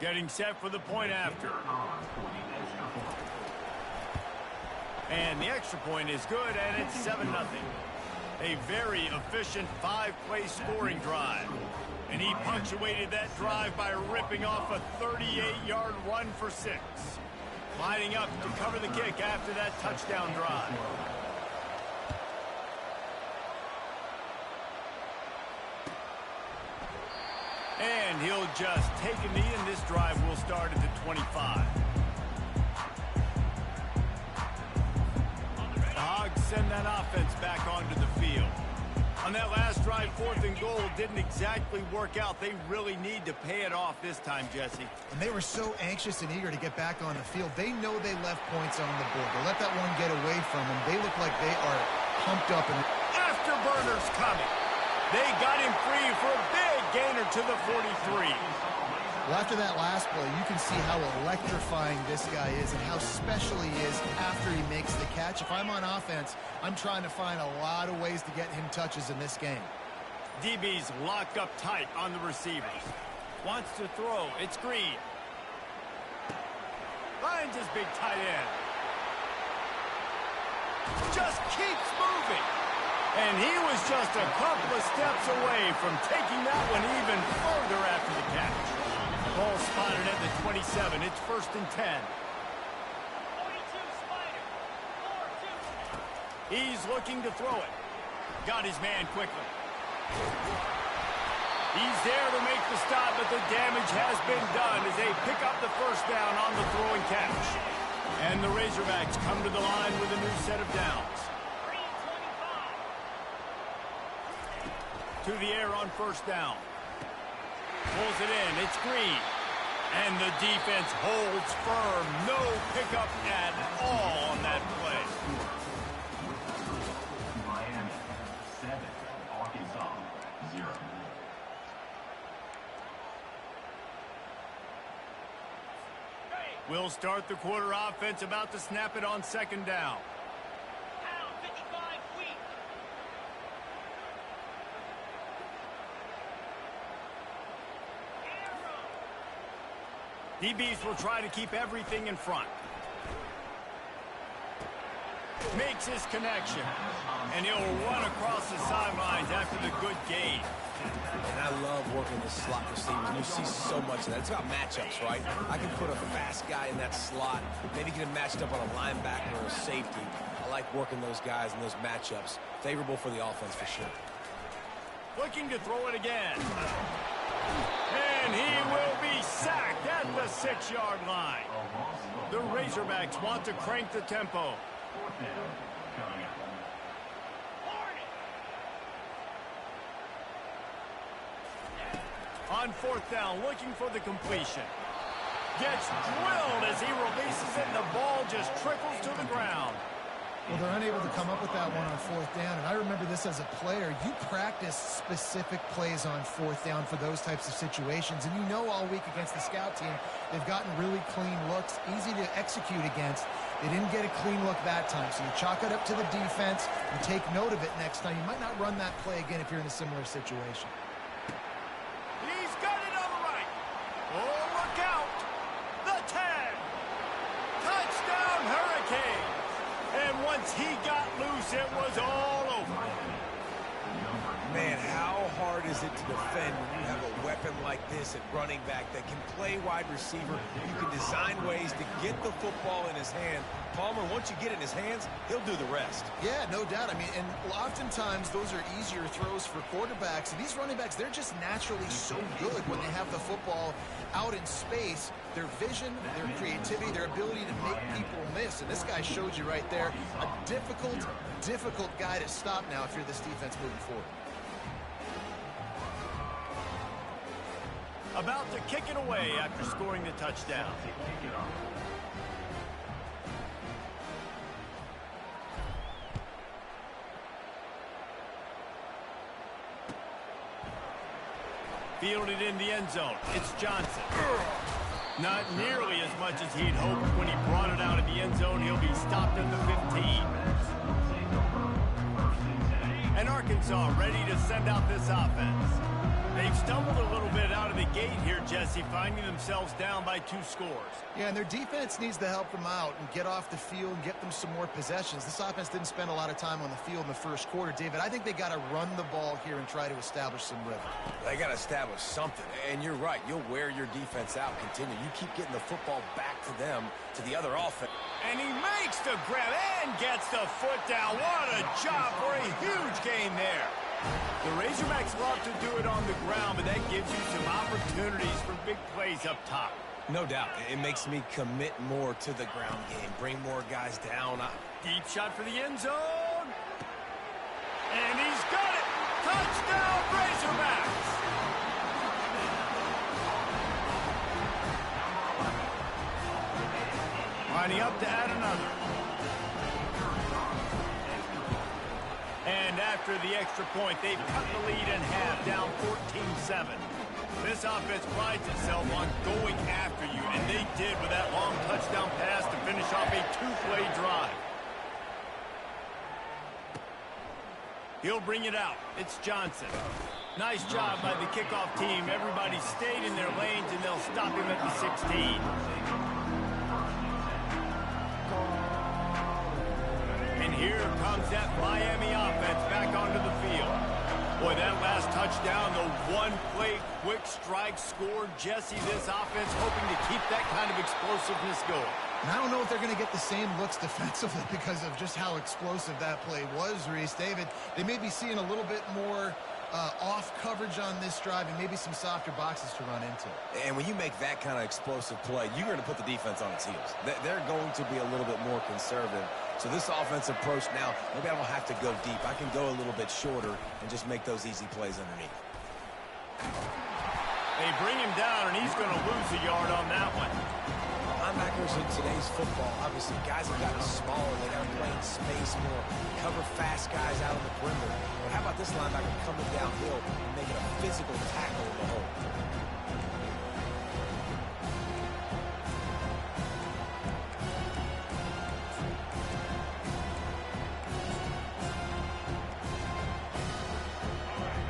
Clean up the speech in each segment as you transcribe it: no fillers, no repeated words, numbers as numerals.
Getting set for the point after. And the extra point is good, and it's 7-0. A very efficient 5-play scoring drive. And he punctuated that drive by ripping off a 38-yard run for 6. Lining up to cover the kick after that touchdown drive. And he'll just take a knee, and this drive will start at the 25. The Hogs send that offense back onto the field. On that last drive, 4th and goal didn't exactly work out. They really need to pay it off this time, Jesse. And they were so anxious and eager to get back on the field. They know they left points on the board. They let that one get away from them. They look like they are pumped up. And afterburners coming. They got him free for a big gainer to the 43. Well, after that last play, you can see how electrifying this guy is and how special he is after he makes the catch. If I'm on offense, I'm trying to find a lot of ways to get him touches in this game. DB's locked up tight on the receivers. Wants to throw. It's Green. Finds his big tight end. Just keeps moving. And he was just a couple of steps away from taking that one even further after the catch. Ball spotted at the 27. It's 1st and 10. 42 Spider. 4-2. He's looking to throw it. Got his man quickly. He's there to make the stop, but the damage has been done as they pick up the 1st down on the throwing catch. And the Razorbacks come to the line with a new set of downs. To the air on 1st down. Pulls it in. It's Green. And the defense holds firm. No pickup at all on that play. Miami 7, Arkansas 0. We'll start the quarter offense, about to snap it on 2nd down. DBs will try to keep everything in front. Makes his connection. And he'll run across the sidelines after the good gain. And I love working with slot receivers. You see so much of that. It's about matchups, right? I can put a fast guy in that slot. Maybe get him matched up on a linebacker or a safety. I like working those guys in those matchups. Favorable for the offense for sure. Looking to throw it again. And he will be sacked at the 6-yard line. The Razorbacks want to crank the tempo. On 4th down, looking for the completion. Gets drilled as he releases it, and the ball just trickles to the ground. Well, they're unable to come up with that one on 4th down, and I remember this as a player. You practice specific plays on 4th down for those types of situations, and you know all week against the scout team, they've gotten really clean looks, easy to execute against. They didn't get a clean look that time, so you chalk it up to the defense and take note of it next time. You might not run that play again if you're in a similar situation. He's got it on the right. Oh, look out. The 10. Touchdown, Hurricane. And once he got loose, it was all over. Man, how hard is it to defend when you have a weapon like this at running back that can play wide receiver? You can design ways to get the football in his hand. Palmer, once you get it in his hands, he'll do the rest. Yeah, no doubt. I mean, and oftentimes those are easier throws for quarterbacks. And these running backs, they're just naturally so good when they have the football out in space. Their vision, their creativity, their ability to make people miss. And this guy showed you right there a difficult guy to stop now if you're this defense moving forward. About to kick it away after scoring the touchdown. Fielded in the end zone. It's Johnson. Not nearly as much as he'd hoped when he brought it out of the end zone. He'll be stopped at the 15. And Arkansas ready to send out this offense. They've stumbled a little bit out of the gate here, Jesse, finding themselves down by 2 scores. Yeah, and their defense needs to help them out and get off the field and get them some more possessions. This offense didn't spend a lot of time on the field in the first quarter, David. I think they got to run the ball here and try to establish some rhythm. They got to establish something, and you're right. You'll wear your defense out, continue. You keep getting the football back to them, to the other offense. And he makes the grab and gets the foot down. What a job for a huge gain there. The Razorbacks love to do it on the ground, but that gives you some opportunities for big plays up top. No doubt. It makes me commit more to the ground game, bring more guys down. Deep shot for the end zone. And he's got it. Touchdown, Razorbacks. Lining up to add another. And after the extra point, they've cut the lead in half, down 14-7. This offense prides itself on going after you, and they did with that long touchdown pass to finish off a 2-play drive. He'll bring it out. It's Johnson. Nice job by the kickoff team. Everybody stayed in their lanes, and they'll stop him at the 16. And here comes that Miami offense back onto the field. Boy, that last touchdown, the one-play quick strike scored. Jesse, this offense hoping to keep that kind of explosiveness going. And I don't know if they're going to get the same looks defensively because of just how explosive that play was, Reese. David, they may be seeing a little bit more off coverage on this drive and maybe some softer boxes to run into. And when you make that kind of explosive play, you're going to put the defense on its heels. They're going to be a little bit more conservative. So this offensive approach now, maybe I don't have to go deep. I can go a little bit shorter and just make those easy plays underneath. They bring him down, and he's going to lose a yard on that one. Linebackers in today's football, obviously, guys have gotten smaller. They got to play in space more, cover fast guys out on the perimeter. But how about this linebacker coming downhill and making a physical tackle in the hole?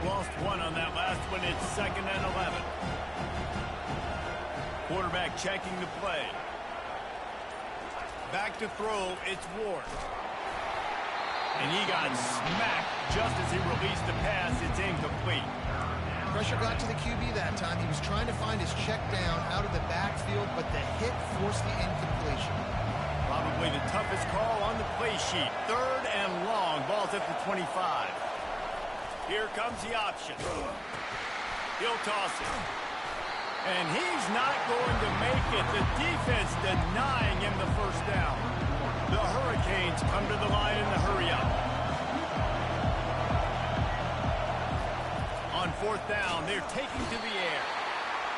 Lost one on that last one. It's 2nd and 11. Quarterback checking the play. Back to throw, it's Ward. And he got smacked just as he released the pass. It's incomplete. Pressure got to the QB that time. He was trying to find his check down out of the backfield, but the hit forced the incompletion. Probably the toughest call on the play sheet. 3rd and long. Ball's at the 25. Here comes the option. He'll toss it. And he's not going to make it. The defense denying him the first down. The Hurricanes come to the line in the hurry-up. On 4th down, they're taking to the air.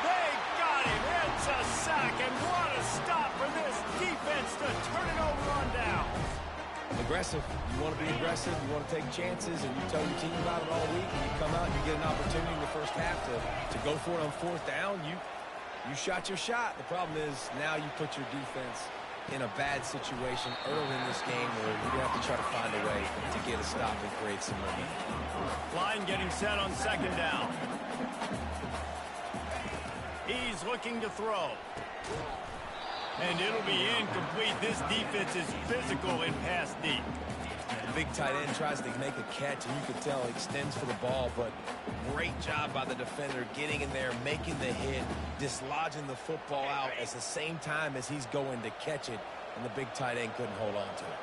They got him. It's a sack, and what a stop for this defense to turn it over on downs. Aggressive. You want to be aggressive. You want to take chances, and you tell your team about it all week, and you come out and you get an opportunity in the first half to go for it on 4th down. You shot your shot. The problem is now you put your defense in a bad situation early in this game where you have to try to find a way to get a stop and create some momentum. Line getting set on 2nd down. He's looking to throw. And it'll be incomplete. This defense is physical and pass deep. The big tight end tries to make a catch, and you can tell he extends for the ball, but great job by the defender getting in there, making the hit, dislodging the football out at the same time as he's going to catch it, and the big tight end couldn't hold on to it.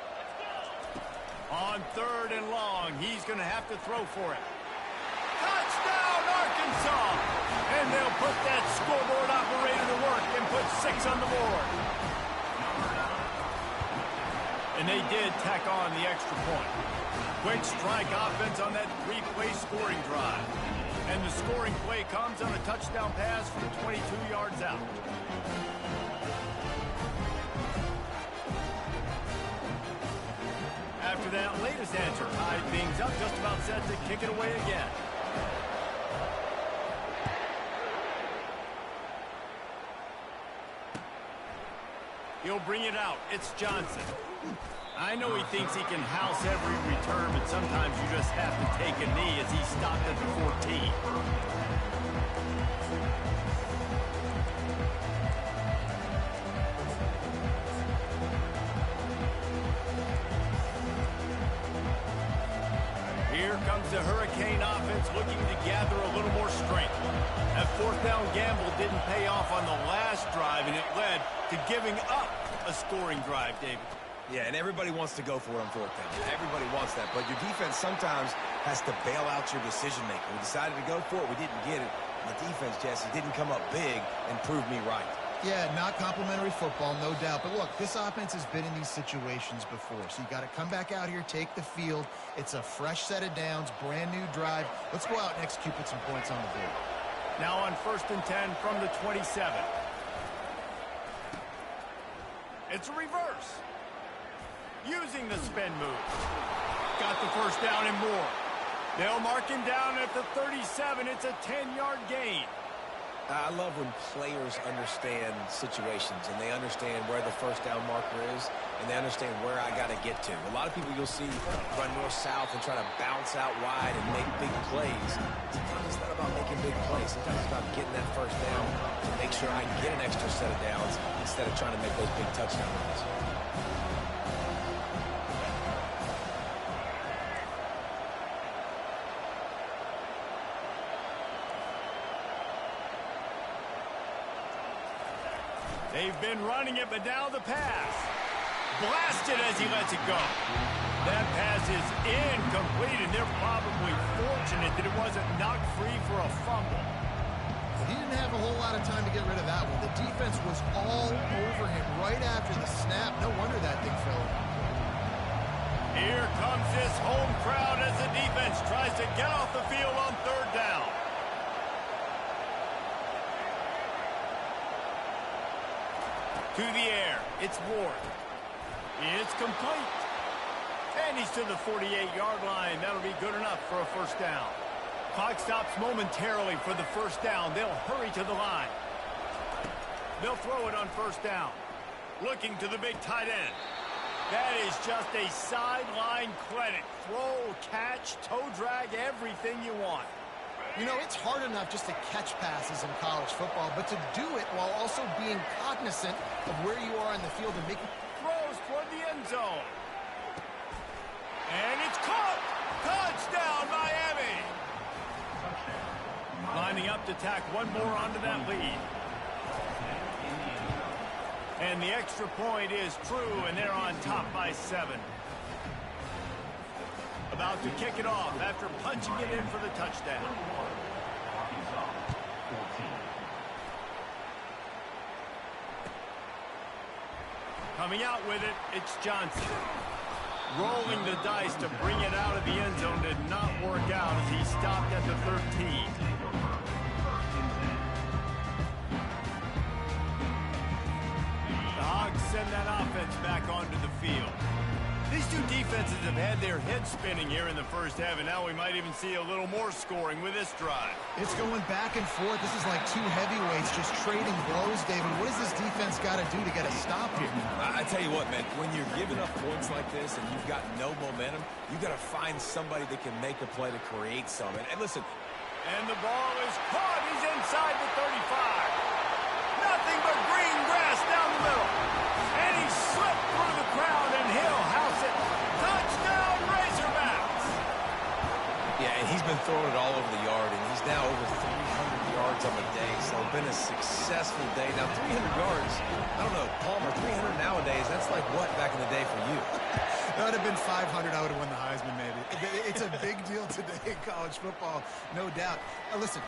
On 3rd and long, he's going to have to throw for it. Touchdown, Arkansas! And they'll put that scoreboard operator to work and put 6 on the board. And they did tack on the extra point. Quick strike offense on that 3-play scoring drive. And the scoring play comes on a touchdown pass from 22 yards out. After that latest answer, tied things up, just about set to kick it away again. He'll bring it out. It's Johnson. I know he thinks he can house every return, but sometimes you just have to take a knee as he stopped at the 14. Here comes the Hurricane offense looking to gather a little more strength. That fourth down gamble didn't pay off on the last drive, and it led to giving up a scoring drive, David. Yeah, and everybody wants to go for it on fourth down. Everybody wants that, but your defense sometimes has to bail out your decision-making. We decided to go for it. We didn't get it. The defense, Jesse, didn't come up big and prove me right. Yeah, not complimentary football, no doubt. But look, this offense has been in these situations before. So you got to come back out here, take the field. It's a fresh set of downs, brand new drive. Let's go out and execute, put some points on the board. Now on 1st and 10 from the 27. It's a reverse. Using the spin move. Got the first down and more. They'll mark him down at the 37. It's a 10-yard gain. I love when players understand situations and they understand where the first down marker is and they understand where I got to get to. A lot of people you'll see run north-south and try to bounce out wide and make big plays. Sometimes it's not about making big plays. Sometimes it's about getting that first down to make sure I get an extra set of downs instead of trying to make those big touchdown runs. They've been running it, but now the pass. Blasted as he lets it go. That pass is incomplete, and they're probably fortunate that it wasn't knocked free for a fumble. He didn't have a whole lot of time to get rid of that one. The defense was all over him right after the snap. No wonder that thing fell. Here comes this home crowd as the defense tries to get off the field on 3rd down. To the air, it's Ward. It's complete. And he's to the 48-yard line. That'll be good enough for a first down. Clock stops momentarily for the first down. They'll hurry to the line. They'll throw it on 1st down. Looking to the big tight end. That is just a sideline credit. Throw, catch, toe drag, everything you want. You know, it's hard enough just to catch passes in college football, but to do it while also being cognizant of where you are in the field and making throws toward the end zone. And it's caught. Touchdown, Miami. Lining up to tack one more onto that lead. And the extra point is true, and they're on top by 7. About to kick it off after punching it in for the touchdown. Coming out with it, it's Johnson. Rolling the dice to bring it out of the end zone did not work out as he stopped at the 13. The Hogs send that offense back onto the field. These two defenses have had their heads spinning here in the first half, and now we might even see a little more scoring with this drive. It's going back and forth. This is like two heavyweights just trading blows, David. What does this defense got to do to get a stop here? I tell you what, man, when you're giving up points like this and you've got no momentum, you got to find somebody that can make a play to create some. And listen. And the ball is caught. He's inside the 35. Nothing but green grass down the middle. And he slipped through the crowd, and he'll house it. Touchdown, Razorbacks! Yeah, and he's been throwing it all over the yard, and he's now over 300 yards on the day. So it's been a successful day. Now, 300 yards, I don't know, Palmer, 300 nowadays, that's like what back in the day for you? That would have been 500. I would have won the Heisman, maybe. It's a big deal today in college football, no doubt. Listen.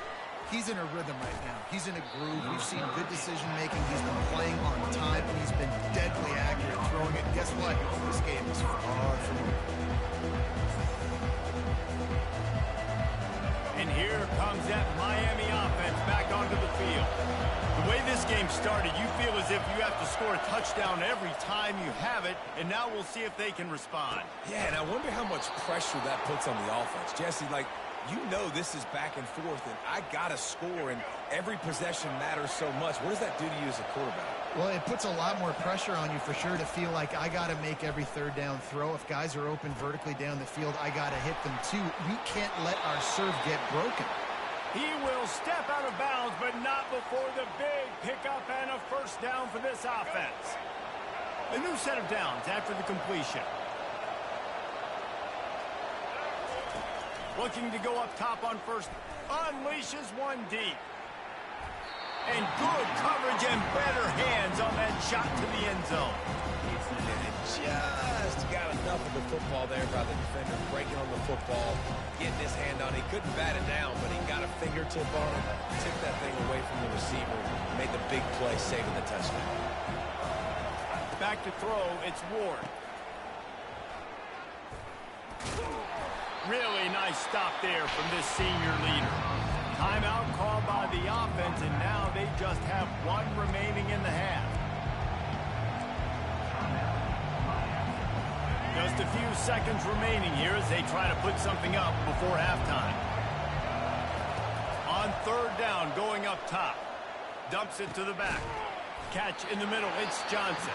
He's in a rhythm right now. He's in a groove. We've seen good decision-making. He's been playing on time, and he's been deadly accurate throwing it. Guess what? This game is far from over. And here comes that Miami offense back onto the field. The way this game started, you feel as if you have to score a touchdown every time you have it, and now we'll see if they can respond. Yeah, and I wonder how much pressure that puts on the offense. Jesse, like, You know this is back and forth, and I got to score, and every possession matters so much. What does that do to you as a quarterback? Well, it puts a lot more pressure on you for sure to feel like I got to make every third down throw. If guys are open vertically down the field, I got to hit them too. We can't let our serve get broken. He will step out of bounds, but not before the big pickup and a first down for this offense. A new set of downs after the completion. Looking to go up top on first. Unleashes one deep. And good coverage and better hands on that shot to the end zone. And just got enough of the football there by the defender, breaking on the football, getting his hand on it. He couldn't bat it down, but he got a fingertip on it, tipped that thing away from the receiver, made the big play, saving the touchdown. Back to throw, it's Ward. Really nice stop there from this senior leader. Timeout called by the offense, and now they just have one remaining in the half. Just a few seconds remaining here as they try to put something up before halftime. On third down, going up top. Dumps it to the back. Catch in the middle, it's Johnson.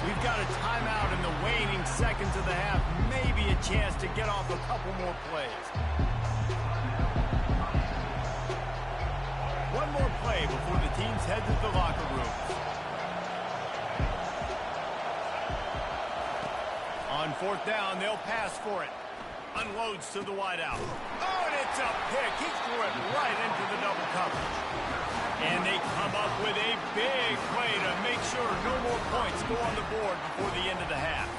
We've got a timeout in the waning seconds of the half. Maybe a chance to get off a couple more plays. One more play before the teams head to the locker room. On fourth down, they'll pass for it. Unloads to the wideout. Oh, and it's a pick. He threw it right into the double coverage. And they come up with a big play to make sure no more points go on the board before the end of the half.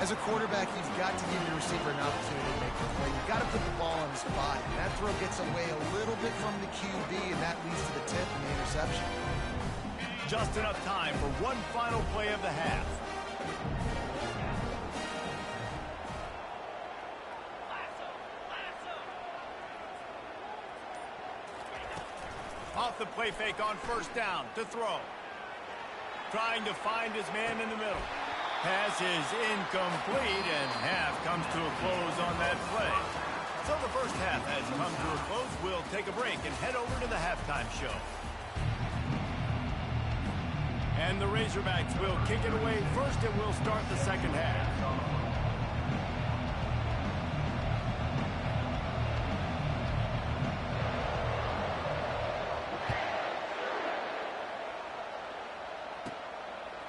As a quarterback, you've got to give your receiver an opportunity to make the play. You've got to put the ball on the spot. And that throw gets away a little bit from the QB, and that leads to the tip and the interception. Just enough time for one final play of the half. Off the play fake on first down to throw. Trying to find his man in the middle. Pass is incomplete, and half comes to a close on that play. So the first half has come to a close. We'll take a break and head over to the halftime show. And the Razorbacks will kick it away first, and we'll start the second half.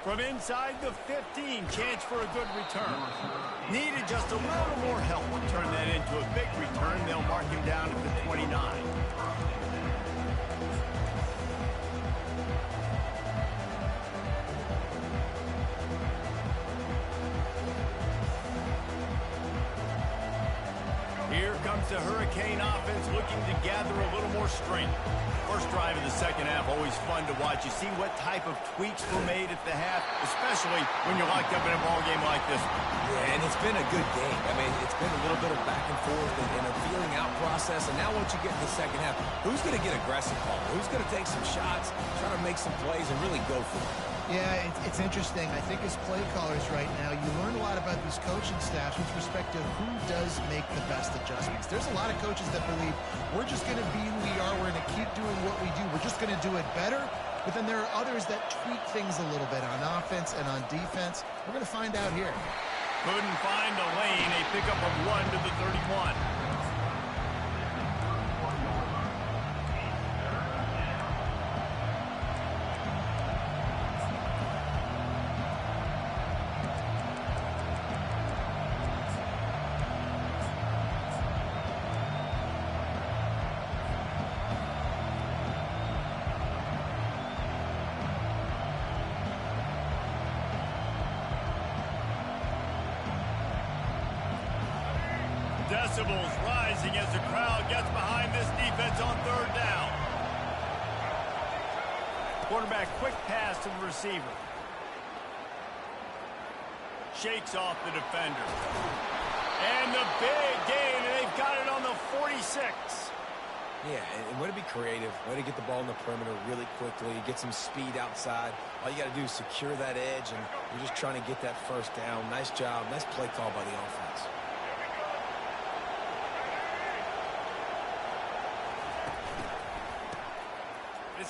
From inside the 15, chance for a good return. Needed just a little more help to turn that into a big return. They'll mark him down at the 29. Here comes the Hurricane offense looking to gather a little more strength. First drive of the second half, always fun to watch. You see what type of tweaks were made at the half, especially when you're locked up in a ball game like this one. Yeah, and it's been a good game. I mean, it's been a little bit of back and forth and a feeling out process. And now once you get in the second half, who's going to get aggressive, Paul? Who's going to take some shots, try to make some plays, and really go for it? Yeah, it's interesting. I think as play callers right now, you learn a lot about these coaching staffs with respect to who does make the best adjustments. There's a lot of coaches that believe we're just going to be who we are. We're going to keep doing what we do. We're just going to do it better. But then there are others that tweak things a little bit on offense and on defense. We're going to find out here. Couldn't find a lane. A pickup of 1 to the 31. Decibels rising as the crowd gets behind this defense on third down. Quarterback quick pass to the receiver. Shakes off the defender. And the big gain, and they've got it on the 46. Yeah, and way to be creative, way to get the ball in the perimeter really quickly, get some speed outside. All you got to do is secure that edge, and you're just trying to get that first down. Nice job, nice play call by the offense.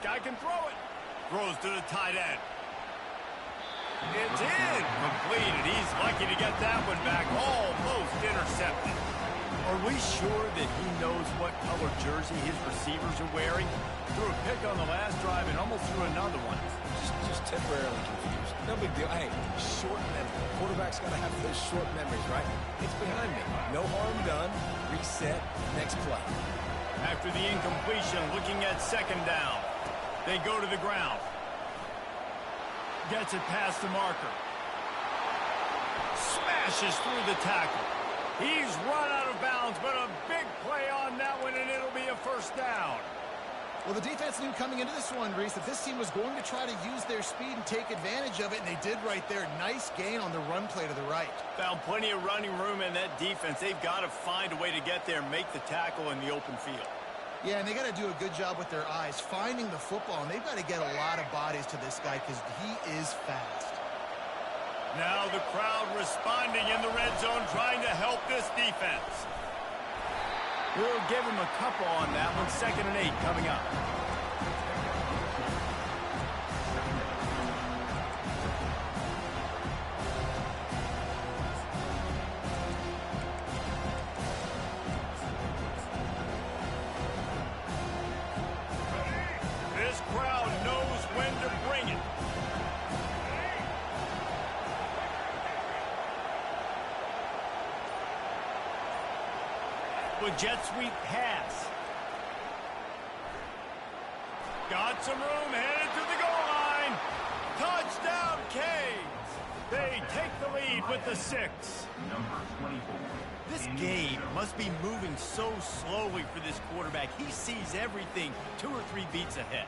guy can throw it. Throws to the tight end. It's incomplete. He's lucky to get that one back. Almost intercepted. Are we sure that he knows what color jersey his receivers are wearing? Threw a pick on the last drive and almost threw another one. Just temporarily confused. No big deal. Hey, short memory. Quarterback's got to have those short memories, right? It's behind me. No harm done. Reset. Next play. After the incompletion, looking at second down. They go to the ground. Gets it past the marker. Smashes through the tackle. He's run out of bounds, but a big play on that one, and it'll be a first down. Well, the defense knew coming into this one, Reese, that this team was going to try to use their speed and take advantage of it, and they did right there. Nice gain on the run play to the right. Found plenty of running room in that defense. They've got to find a way to get there and make the tackle in the open field. Yeah, and they got to do a good job with their eyes, finding the football, and they've got to get a lot of bodies to this guy because he is fast. Now the crowd responding in the red zone, trying to help this defense. We'll give him a couple on that one. 2nd and 8 coming up. This crowd knows when to bring it. With jet sweep pass. Got some room, headed to the goal line. Touchdown, Canes. They take the lead with the 6. Number 24. This game must be moving so slowly for this quarterback. He sees everything 2 or 3 beats ahead.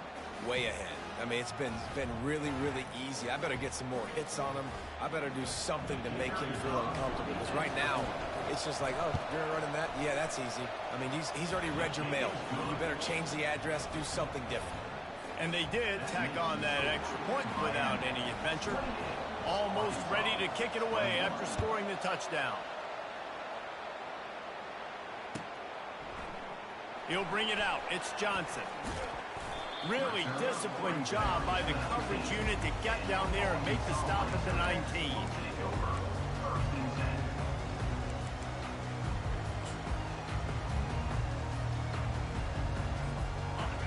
Way ahead. I mean, it's been really, really easy. I better get some more hits on him. I better do something to make him feel uncomfortable. Because right now, it's just like, oh, you're running that? Yeah, that's easy. I mean, he's already read your mail. You better change the address, do something different. And they did tack on that extra point without any adventure. Almost ready to kick it away after scoring the touchdown. He'll bring it out. It's Johnson. Really disciplined job by the coverage unit to get down there and make the stop at the 19.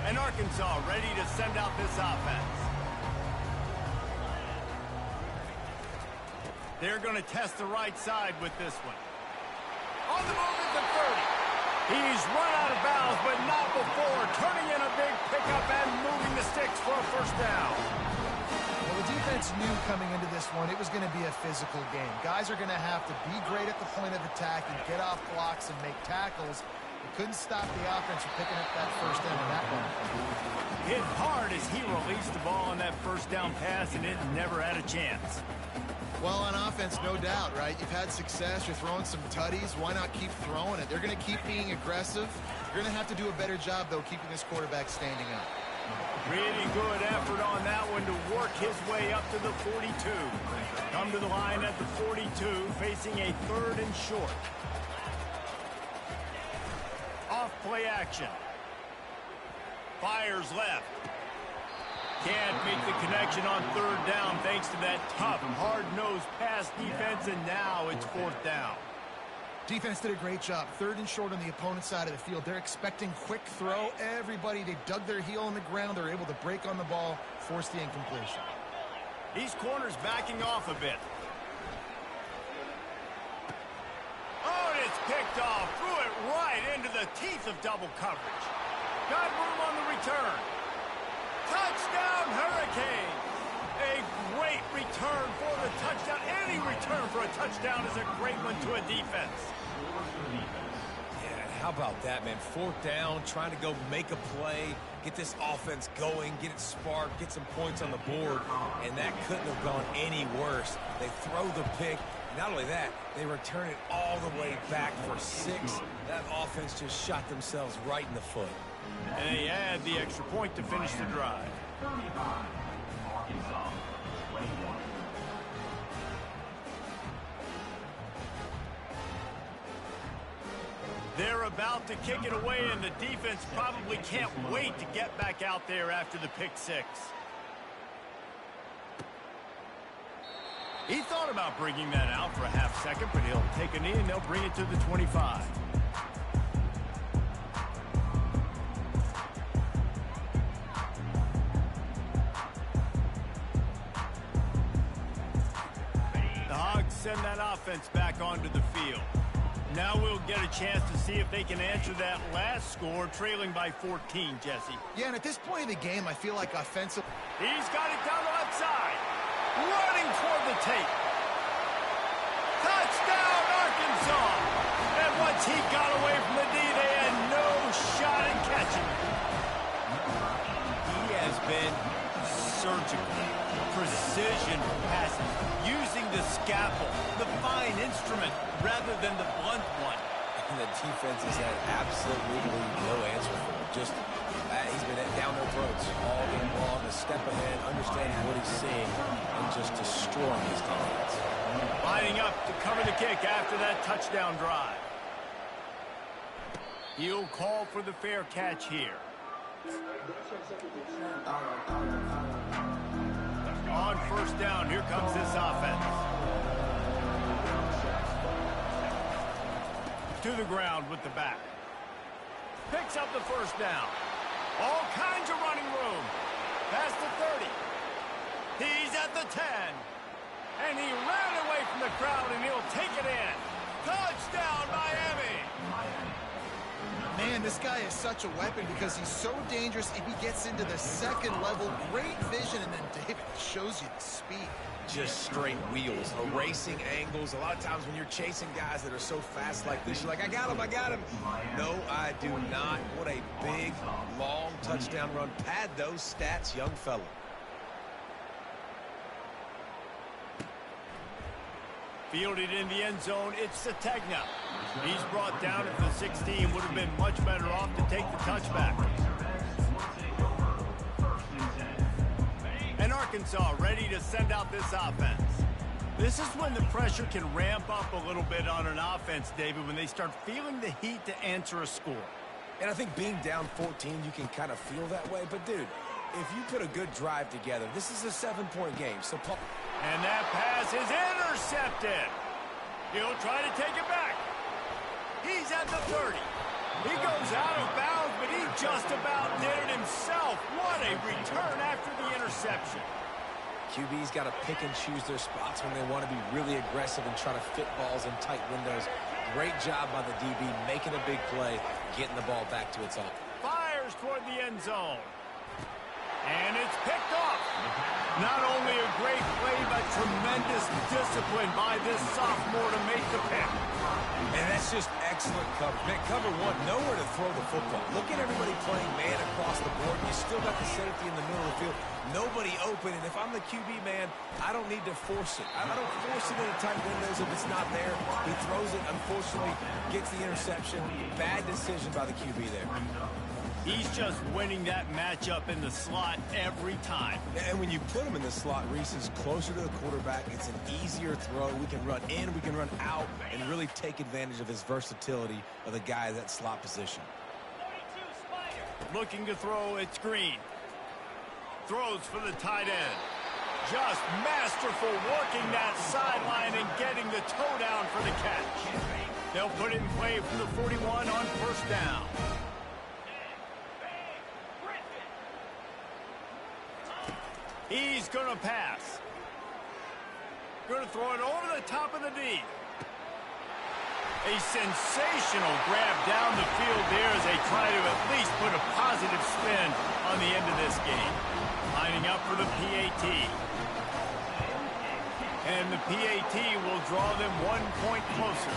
And Arkansas ready to send out this offense. They're going to test the right side with this one. On the move at the 30. He's run out of bounds, but not before. Turning in a big pickup and moving the sticks for a first down. Well, the defense knew coming into this one it was going to be a physical game. Guys are going to have to be great at the point of attack and get off blocks and make tackles. They couldn't stop the offense from picking up that first down in that one. Hit hard as he released the ball on that first down pass, and it never had a chance. Well, on offense, no doubt, right? You've had success. You're throwing some tutties. Why not keep throwing it? They're going to keep being aggressive. You're going to have to do a better job, though, keeping this quarterback standing up. Really good effort on that one to work his way up to the 42. Come to the line at the 42, facing a 3rd and short. Off play action. Fires left. Can't make the connection on 3rd down thanks to that tough, hard-nosed pass defense, and now it's 4th down. Defense did a great job. 3rd and short on the opponent's side of the field. They're expecting quick throw. Everybody, they dug their heel on the ground. They're able to break on the ball, force the incompletion. These corners backing off a bit. Oh, and it's picked off. Threw it right into the teeth of double coverage. Got room on the return. Touchdown, Hurricanes! A great return for the touchdown. Any return for a touchdown is a great one to a defense. Yeah, how about that, man? 4th down, trying to go make a play, get this offense going, get it sparked, get some points on the board, and that couldn't have gone any worse. They throw the pick. Not only that, they return it all the way back for 6. That offense just shot themselves right in the foot. And they add the extra point to finish the drive. 35. Arkansas 21. They're about to kick it away, and the defense probably can't wait to get back out there after the pick six. He thought about bringing that out for a half second, but he'll take a knee and they'll bring it to the 25. The Hogs send that offense back onto the field. Now we'll get a chance to see if they can answer that last score, trailing by 14, Jesse. Yeah, and at this point in the game, I feel like offensive... He's got it down the left side. Running toward the tape. Touchdown, Arkansas. And once he got away from the D, they had no shot at catching him. He has been surgical. Precision passes, using the scalpel, the fine instrument, rather than the blunt one. And the defense has had absolutely no answer for him. Just, he's been down their throats all game long, a step ahead, understanding what he's seeing, and just destroying his defense. Lining up to cover the kick after that touchdown drive. He'll call for the fair catch here. On first down, here comes this offense. To the ground with the back. Picks up the first down. All kinds of running room. Past the 30. He's at the 10. And he ran away from the crowd, and he'll take it in. Touchdown, Miami! Man, this guy is such a weapon because he's so dangerous if he gets into the second level. Great vision, and then David shows you the speed. Just straight wheels, erasing angles. A lot of times when you're chasing guys that are so fast like this, you're like, I got him, I got him. No, I do not. What a big, long touchdown run. Pad those stats, young fella. Fielded in the end zone, it's Sategna. He's brought down at the 16. Would have been much better off to take the touchback. And Arkansas ready to send out this offense. This is when the pressure can ramp up a little bit on an offense, David, when they start feeling the heat to answer a score. And I think being down 14, you can kind of feel that way. But, dude, if you put a good drive together, this is a 7-point game. So, and that pass is intercepted. He'll try to take it back. He's at the 30. He goes out of bounds, but he just about did it himself. What a return after the interception. QB's got to pick and choose their spots when they want to be really aggressive and try to fit balls in tight windows. Great job by the DB, making a big play, getting the ball back to its own. Fires toward the end zone. And it's picked off. Not only a great play, but tremendous discipline by this sophomore to make the pick. And that's just excellent cover. Man, cover one, nowhere to throw the football. Look at everybody playing man across the board. You still got the safety in the middle of the field. Nobody open, and if I'm the QB, man, I don't need to force it. I don't force it into tight windows if it's not there. He throws it, unfortunately, gets the interception. Bad decision by the QB there. He's just winning that matchup in the slot every time. And when you put him in the slot, Reese is closer to the quarterback. It's an easier throw. We can run in, we can run out, and really take advantage of his versatility of the guy at that slot position. Looking to throw, it's Green. Throws for the tight end. Just masterful working that sideline and getting the toe down for the catch. They'll put it in play from the 41 on first down. He's going to pass. Going to throw it over the top of the D. A sensational grab down the field there as they try to at least put a positive spin on the end of this game. Lining up for the PAT. And the PAT will draw them 1 point closer.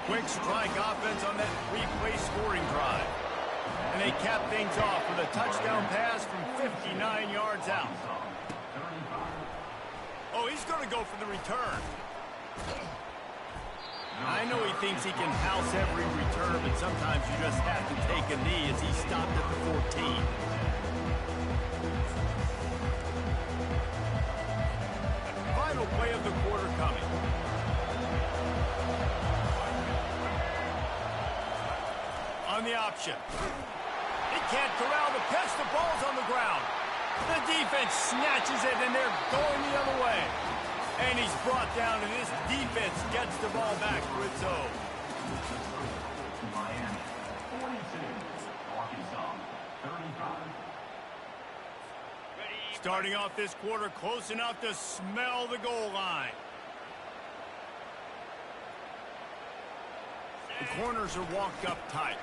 Quick strike offense on that 3-play scoring drive. And they cap things off with a touchdown pass from 59 yards out. Oh, he's going to go for the return. I know he thinks he can house every return, but sometimes you just have to take a knee as he stopped at the 14. Final play of the quarter coming. the option. He can't corral the pitch. The ball's on the ground. The defense snatches it, and they're going the other way. And he's brought down, and this defense gets the ball back for its own. Miami, 42. Arkansas, 35. Starting off this quarter close enough to smell the goal line. The corners are walked up tight.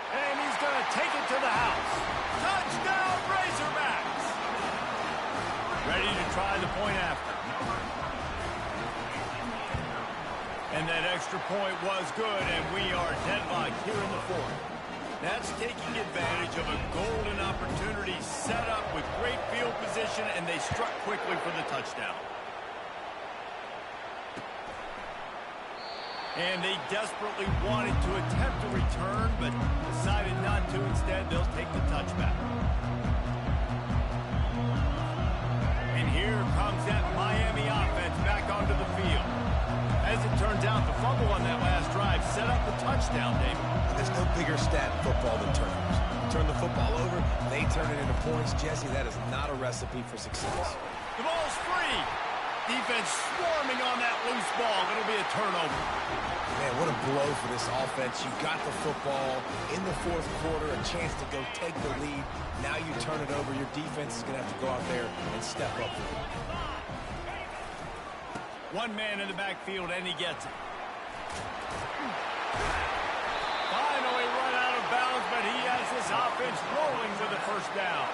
And he's going to take it to the house. Touchdown, Razorbacks! Ready to try the point after. And that extra point was good, and we are deadlocked here in the fourth. That's taking advantage of a golden opportunity set up with great field position, and they struck quickly for the touchdown. And they desperately wanted to attempt a return, but decided not to. Instead, they'll take the touchback. And here comes that Miami offense back onto the field. As it turns out, the fumble on that last drive set up the touchdown, David. There's no bigger stat in football than turnovers. You turn the football over, they turn it into points. Jesse, that is not a recipe for success. The ball's free. Defense swarming on that loose ball. It'll be a turnover. Man, what a blow for this offense. You got the football in the fourth quarter, a chance to go take the lead. Now you turn it over. Your defense is going to have to go out there and step up with it. One man in the backfield, and he gets it. Finally run out of bounds, but he has this offense rolling with a first down.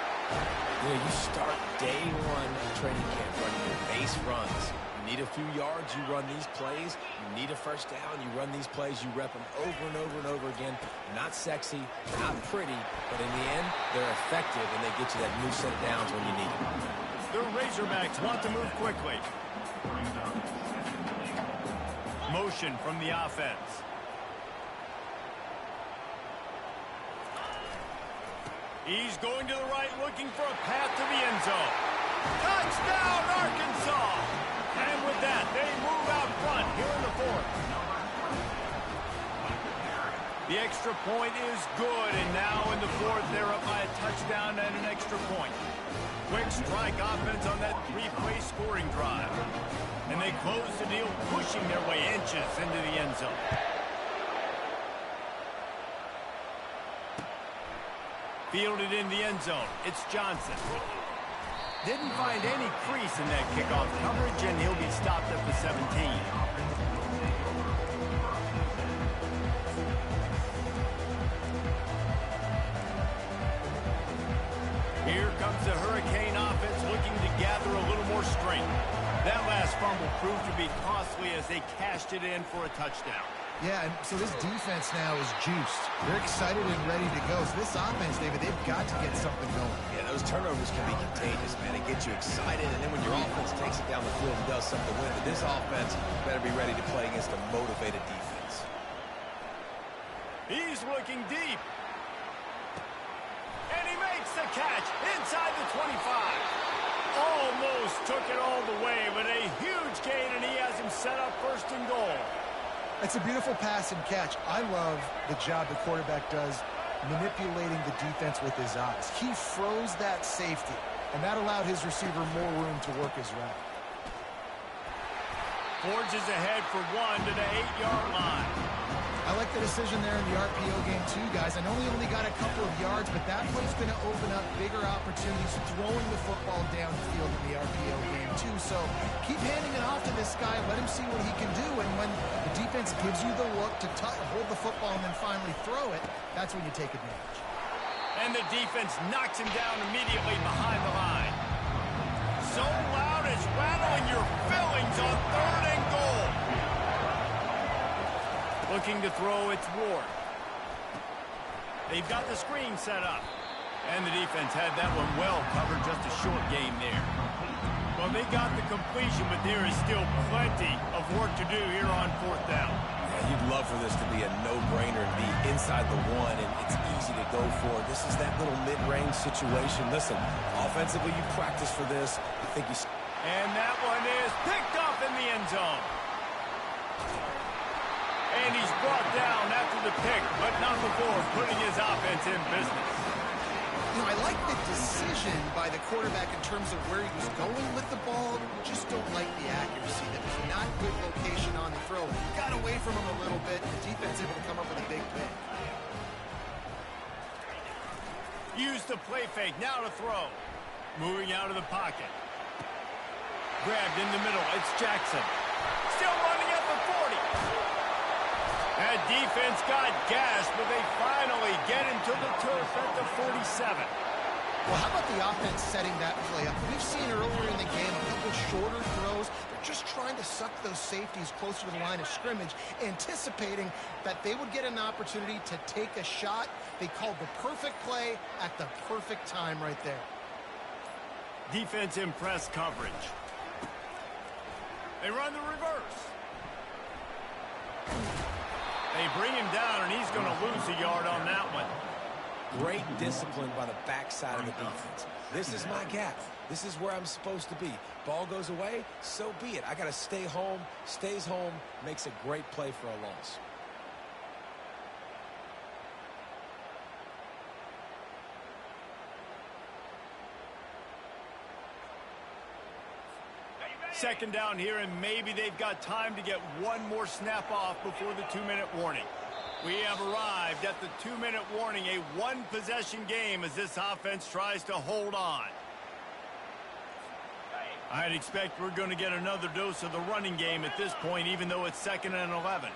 You know, you start day one of training camp running your base runs. You need a few yards, you run these plays. You need a first down, you run these plays. You rep them over and over and over again. Not sexy, not pretty, but in the end, they're effective, and they get you that new set of downs when you need it. The Razorbacks want to move quickly. Motion from the offense. He's going to the right, looking for a path to the end zone. Touchdown, Arkansas! And with that, they move out front here in the fourth. The extra point is good, and now in the fourth, they're up by a touchdown and an extra point. Quick strike offense on that three-play scoring drive. And they close the deal, pushing their way inches into the end zone. Fielded in the end zone. It's Johnson. Didn't find any crease in that kickoff coverage, and he'll be stopped at the 17. Here comes the Hurricane offense looking to gather a little more strength. That last fumble proved to be costly as they cashed it in for a touchdown. Yeah, and so this defense now is juiced. They're excited and ready to go. So this offense, David, they've got to get something going. Yeah, those turnovers can be contagious, man. It gets you excited, and then when your offense takes it down the field and does something to win, but this offense better be ready to play against a motivated defense. He's looking deep. And he makes the catch inside the 25. Almost took it all the way, but a huge gain, and he has him set up first and goal. It's a beautiful pass and catch. I love the job the quarterback does manipulating the defense with his eyes. He froze that safety, and that allowed his receiver more room to work his route. Forges ahead for one to the 8-yard line. I like the decision there in the RPO game too, guys. I know he only got a couple of yards, but that play's going to open up bigger opportunities throwing the football downfield in the RPO game too. So keep handing it off to this guy. Let him see what he can do. And when the defense gives you the look to hold the football and then finally throw it, that's when you take advantage. And the defense knocks him down immediately behind the line. So loud it's rattling your fillings on 3rd and goal. Looking to throw, it's Ward. They've got the screen set up. And the defense had that one well covered, just a short game there. Well, they got the completion, but there is still plenty of work to do here on 4th down. Yeah, you'd love for this to be a no-brainer and be inside the one, and it's easy to go for. This is that little mid-range situation. Listen, offensively, you practice for this. I think you... And that one is picked up in the end zone. And he's brought down after the pick, but not before putting his offense in business. You know, I like the decision by the quarterback in terms of where he was going with the ball. Just don't like the accuracy. That was not good location on the throw. Got away from him a little bit. The defense able to come up with a big pick. Use the play fake. Now to throw. Moving out of the pocket. Grabbed in the middle. It's Jackson. Still running at the 40. That defense got gassed, but they finally get him to the turf at the 47. Well, how about the offense setting that play up? We've seen earlier in the game a couple shorter throws. They're just trying to suck those safeties closer to the line of scrimmage, anticipating that they would get an opportunity to take a shot. They called the perfect play at the perfect time right there. Defense in press coverage. They run the reverse. They bring him down, and he's going to lose a yard on that one. Great discipline by the backside of the defense. This is my gap. This is where I'm supposed to be. Ball goes away, so be it. I got to stay home. Stays home, makes a great play for a loss. Second down here, and maybe they've got time to get one more snap off before the 2-minute warning. We have arrived at the 2-minute warning, a one-possession game as this offense tries to hold on. I'd expect we're going to get another dose of the running game at this point, even though it's 2nd and 11.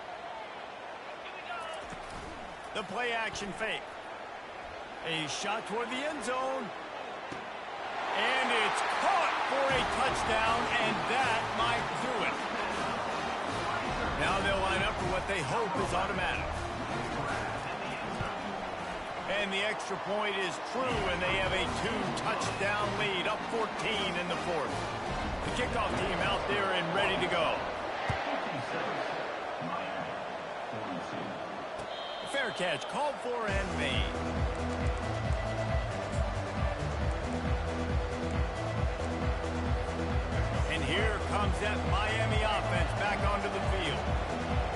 The play action fake. A shot toward the end zone. And it's caught for a touchdown, and that might do it. Now they'll line up for what they hope is automatic. And the extra point is true, and they have a 2-touchdown lead, up 14 in the 4th. The kickoff team out there and ready to go. Fair catch called for and made. And here comes that Miami offense back onto the field.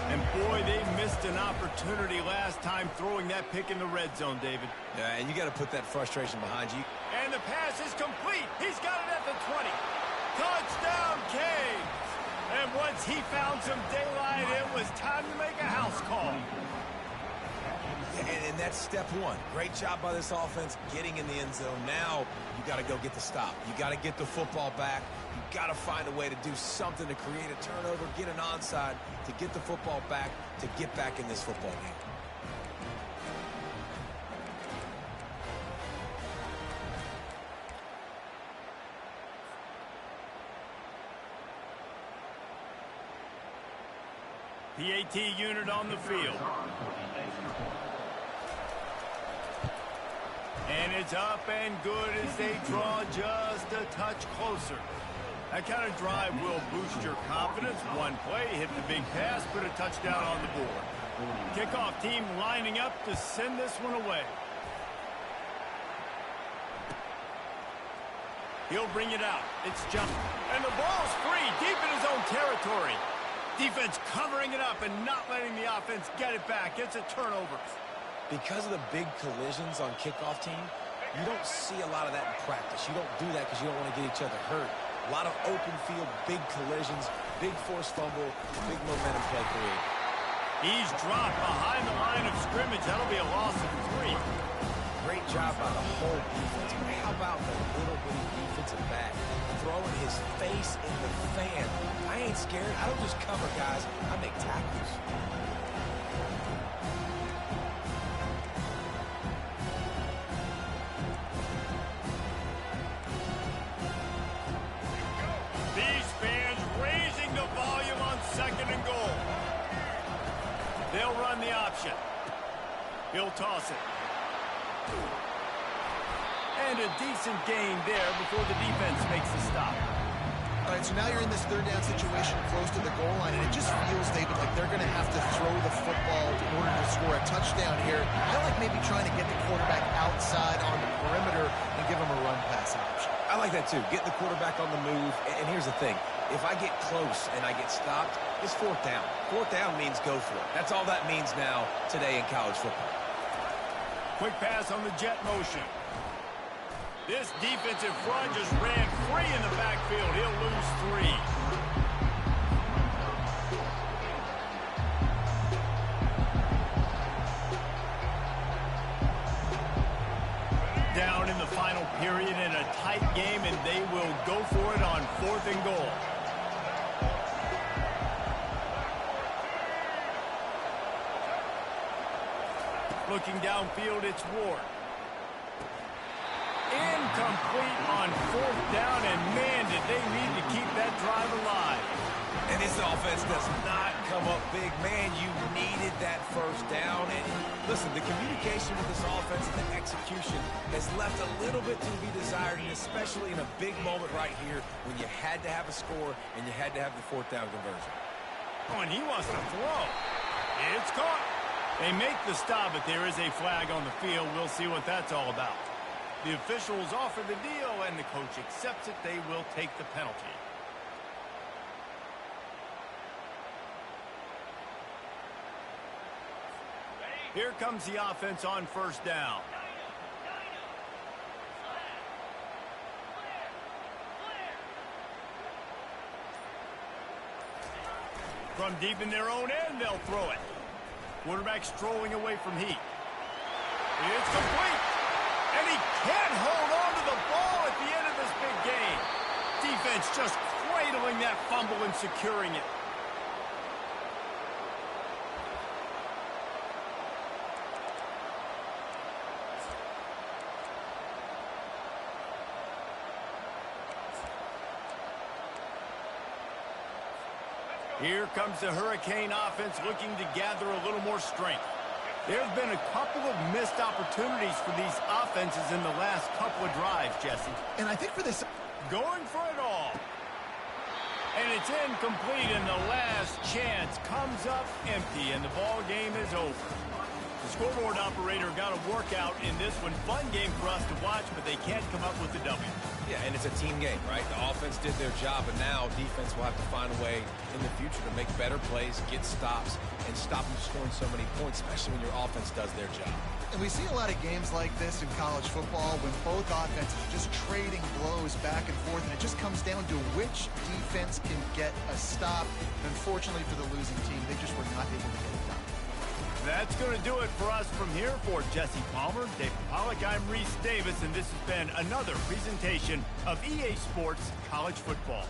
And boy, they missed an opportunity last time throwing that pick in the red zone, David. Yeah, and you got to put that frustration behind you. And the pass is complete. He's got it at the 20. Touchdown, Canes. And once he found some daylight, it was time to make a house call. And that's step one. Great job by this offense getting in the end zone. Now you got to go get the stop. You got to get the football back. You got to find a way to do something to create a turnover, get an onside, to get the football back, to get back in this football game. The AT unit on the field. And it's up and good as they draw just a touch closer. That kind of drive will boost your confidence. One play, hit the big pass, put a touchdown on the board. Kickoff team lining up to send this one away. He'll bring it out. It's jump. And the ball's free, deep in his own territory. Defense covering it up and not letting the offense get it back. It's a turnover. Because of the big collisions on kickoff team, you don't see a lot of that in practice. You don't do that because you don't want to get each other hurt. A lot of open field, big collisions, big forced fumble, big momentum play created. He's dropped behind the line of scrimmage. That'll be a loss of 3. Great job by the whole defense. How about the little bitty defensive back throwing his face in the fan? I ain't scared. I don't just cover guys. I make tackles. These fans raising the volume on 2nd and goal. They'll run the option. He'll toss it. And a decent gain there before the defense makes the stop. All right, so now you're in this 3rd down situation close to the goal line, and it just feels, David, like they're going to have to throw the football in order to score a touchdown here. I like maybe trying to get the quarterback outside on the perimeter and give him a run passing option. I like that too. Get the quarterback on the move. And here's the thing. If I get close and I get stopped, it's fourth down. Fourth down means go for it. That's all that means now today in college football. Quick pass on the jet motion. This defensive front just ran free in the backfield. He'll lose 3. Down in the final period in a tight game, and they will go for it on 4th and goal. Looking downfield, it's Ward. Incomplete on 4th down, and man, did they need to keep that drive alive. And this offense does not come up big. Man, you needed that first down. And listen, the communication with this offense and the execution has left a little bit to be desired, and especially in a big moment right here when you had to have a score and you had to have the 4th down conversion. Oh, and he wants to throw. It's caught. They make the stop, but there is a flag on the field. We'll see what that's all about. The officials offer the deal, and the coach accepts it. They will take the penalty. Here comes the offense on 1st down. From deep in their own end, they'll throw it. Quarterback strolling away from heat. It's complete. And he can't hold on to the ball at the end of this big game. Defense just cradling that fumble and securing it. Here comes the Hurricane offense looking to gather a little more strength. There have been a couple of missed opportunities for these offenses in the last couple of drives, Jesse. And I think for this... Going for it all. And it's incomplete, and the last chance comes up empty, and the ball game is over. The scoreboard operator got a workout in this one. Fun game for us to watch, but they can't come up with the W. Yeah, and it's a team game, right? The offense did their job, and now defense will have to find a way in the future to make better plays, get stops, and stop them scoring so many points, especially when your offense does their job. And we see a lot of games like this in college football when both offenses are just trading blows back and forth, and it just comes down to which defense can get a stop. Unfortunately for the losing team, they just were not able to get it done. That's going to do it for us from here. For Jesse Palmer, David Pollack, I'm Reese Davis, and this has been another presentation of EA Sports College Football.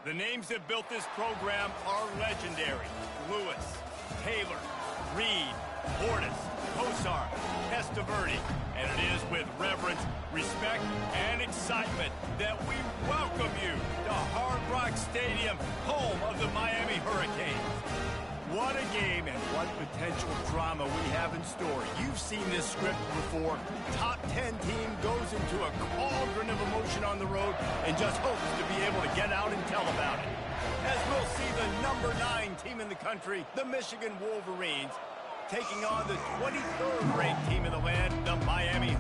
The names that built this program are legendary. Lewis, Taylor, Reed, Portis, Kosar, Testaverde. And it is with reverence, respect, and excitement that we welcome you to Hard Rock Stadium, home of the Miami Hurricanes. What a game and what potential drama we have in store. You've seen this script before. Top 10 team goes into a cauldron of emotion on the road and just hopes to be able to get out and tell about it. As we'll see the number 9 team in the country, the Michigan Wolverines, taking on the 23rd ranked team in the land, the Miami.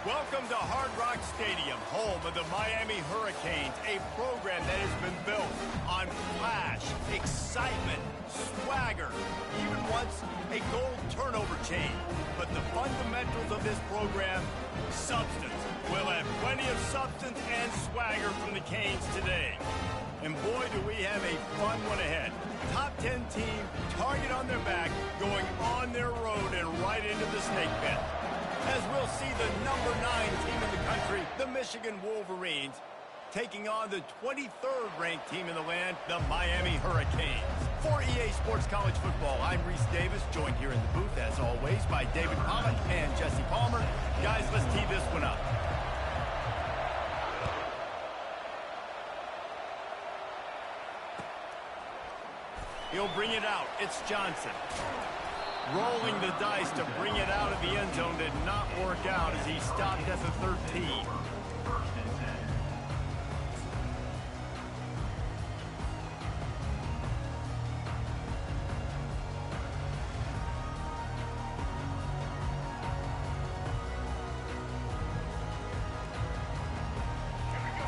Welcome to Hard Rock Stadium, home of the Miami Hurricanes, a program that has been built on flash, excitement, swagger, even once a gold turnover chain. But the fundamentals of this program, substance. We'll have plenty of substance and swagger from the Canes today. And boy, do we have a fun one ahead. Top 10 team, target on their back, going on their road and right into the snake pit. As we'll see the number 9 team in the country, the Michigan Wolverines, taking on the 23rd ranked team in the land, the Miami Hurricanes. For EA Sports College Football, I'm Reese Davis, joined here in the booth, as always, by David Pollock and Jesse Palmer. Guys, let's tee this one up. He'll bring it out. It's Johnson. Rolling the dice to bring it out of the end zone did not work out as he stopped at the 13.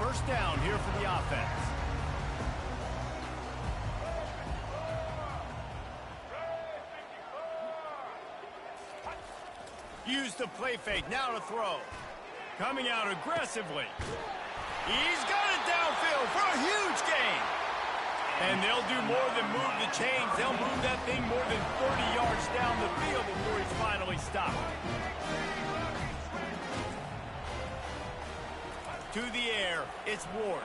First down here for the offense. Use the play fake, now to throw. Coming out aggressively. He's got it downfield for a huge gain. And they'll do more than move the chains. They'll move that thing more than 30 yards down the field before he's finally stopped. To the air, it's Ward.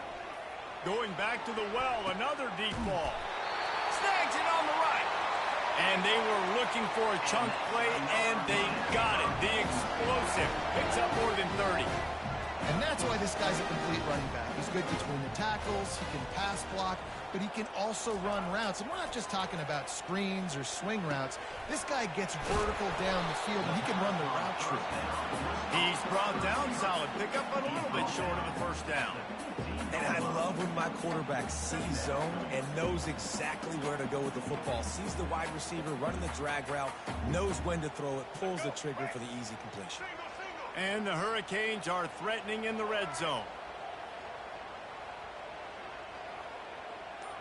Going back to the well, another deep ball. Snags it on the right. And they were looking for a chunk play, and they got it. The explosive picks up more than 30. And that's why this guy's a complete running back. He's good between the tackles, he can pass block, but he can also run routes. And we're not just talking about screens or swing routes. This guy gets vertical down the field, and he can run the route tree. He's brought down, solid pickup, but a little bit short of the first down. And I love when my quarterback sees zone and knows exactly where to go with the football. Sees the wide receiver running the drag route, knows when to throw it, pulls the trigger for the easy completion. And the Hurricanes are threatening in the red zone.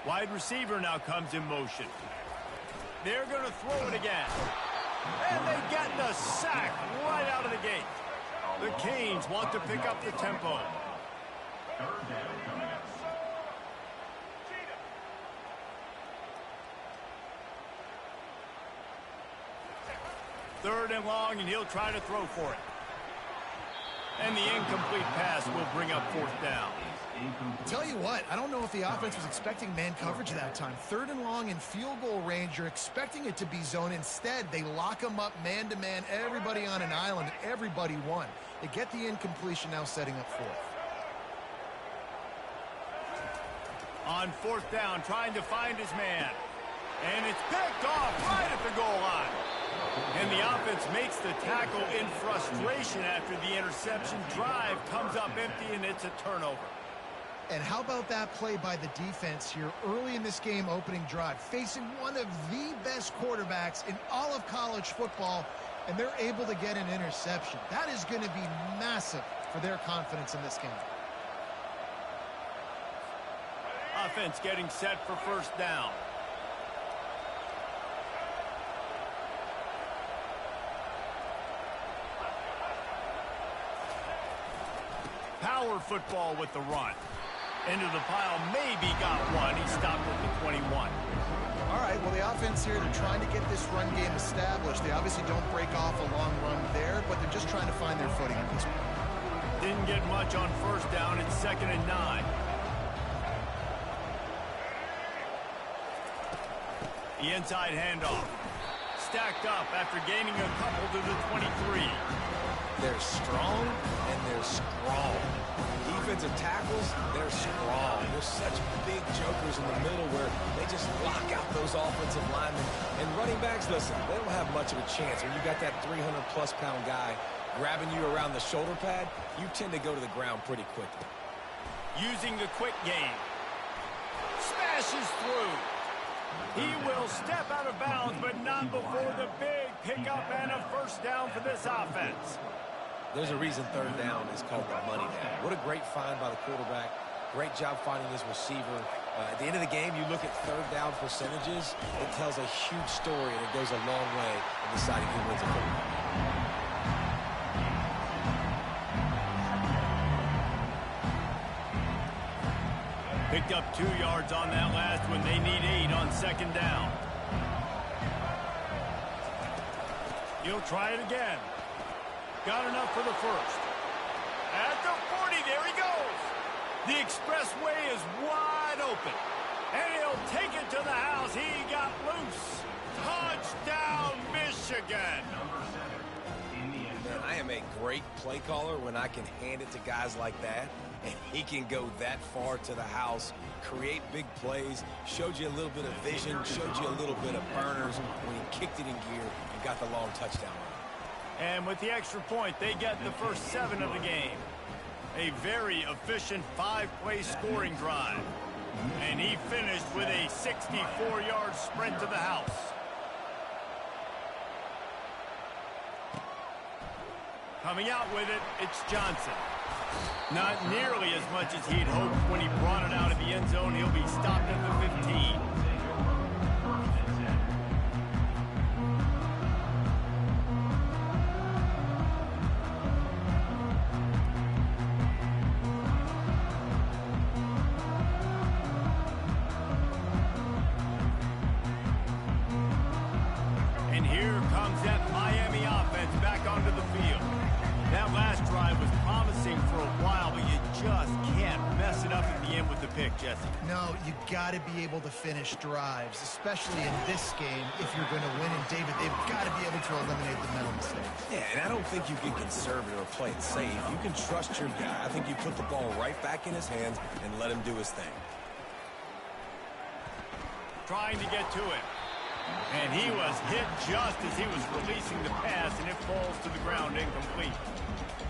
Wide receiver now comes in motion. They're going to throw it again. And they get the sack right out of the gate. The Canes want to pick up the tempo. Third down coming up. Third and long, and he'll try to throw for it. And the incomplete pass will bring up fourth down. Tell you what, I don't know if the offense was expecting man coverage that time. Third and long in field goal range, you're expecting it to be zone. Instead, they lock them up man-to-man, everybody on an island, everybody won. They get the incompletion, now setting up fourth. On fourth down, trying to find his man. And it's picked off right at the goal line. And the offense makes the tackle in frustration after the interception. Drive comes up empty, and it's a turnover. And how about that play by the defense here early in this game, opening drive, facing one of the best quarterbacks in all of college football, and they're able to get an interception. That is going to be massive for their confidence in this game. Offense getting set for first down. Power football with the run. Into the pile, maybe got one. He stopped at the 21. All right, well, the offense here, they're trying to get this run game established. They obviously don't break off a long run there, but they're just trying to find their footing at this point. Didn't get much on first down. It's 2nd and 9. The inside handoff. Stacked up after gaining a couple to the 23. They're strong, and they're strong. Defensive tackles, they're strong. They're such big jokers in the middle where they just lock out those offensive linemen. And running backs, listen, they don't have much of a chance. When you got that 300-plus pound guy grabbing you around the shoulder pad, you tend to go to the ground pretty quickly. Using the quick game. Smashes through. He will step out of bounds, but not before the big pickup and a first down for this offense. There's a reason third down is called the money down. What a great find by the quarterback. Great job finding his receiver. At the end of the game, you look at third down percentages. It tells a huge story, and it goes a long way in deciding who wins a football. Picked up 2 yards on that last one. They need 8 on second down. He'll try it again. Got enough for the first. At the 40, there he goes. The expressway is wide open. And he'll take it to the house. He got loose. Touchdown, Michigan. Man, I am a great play caller when I can hand it to guys like that. And he can go that far to the house, create big plays, showed you a little bit of vision, showed you a little bit of burners. When he kicked it in gear, you got the long touchdown run. And with the extra point, they get the first 7 of the game. A very efficient 5-play scoring drive. And he finished with a 64-yard sprint to the house. Coming out with it, it's Johnson. Not nearly as much as he'd hoped when he brought it out of the end zone. He'll be stopped at the 15. And here comes that Miami offense back onto the field. That last drive was promising for a while, but you just pick, Jesse. No, you got to be able to finish drives, especially in this game if you're going to win. And, David, they've got to be able to eliminate the mental mistakes. Yeah, and I don't think you get conservative or play it safe. You can trust your guy. I think you put the ball right back in his hands and let him do his thing. Trying to get to it. And he was hit just as he was releasing the pass, and it falls to the ground incomplete.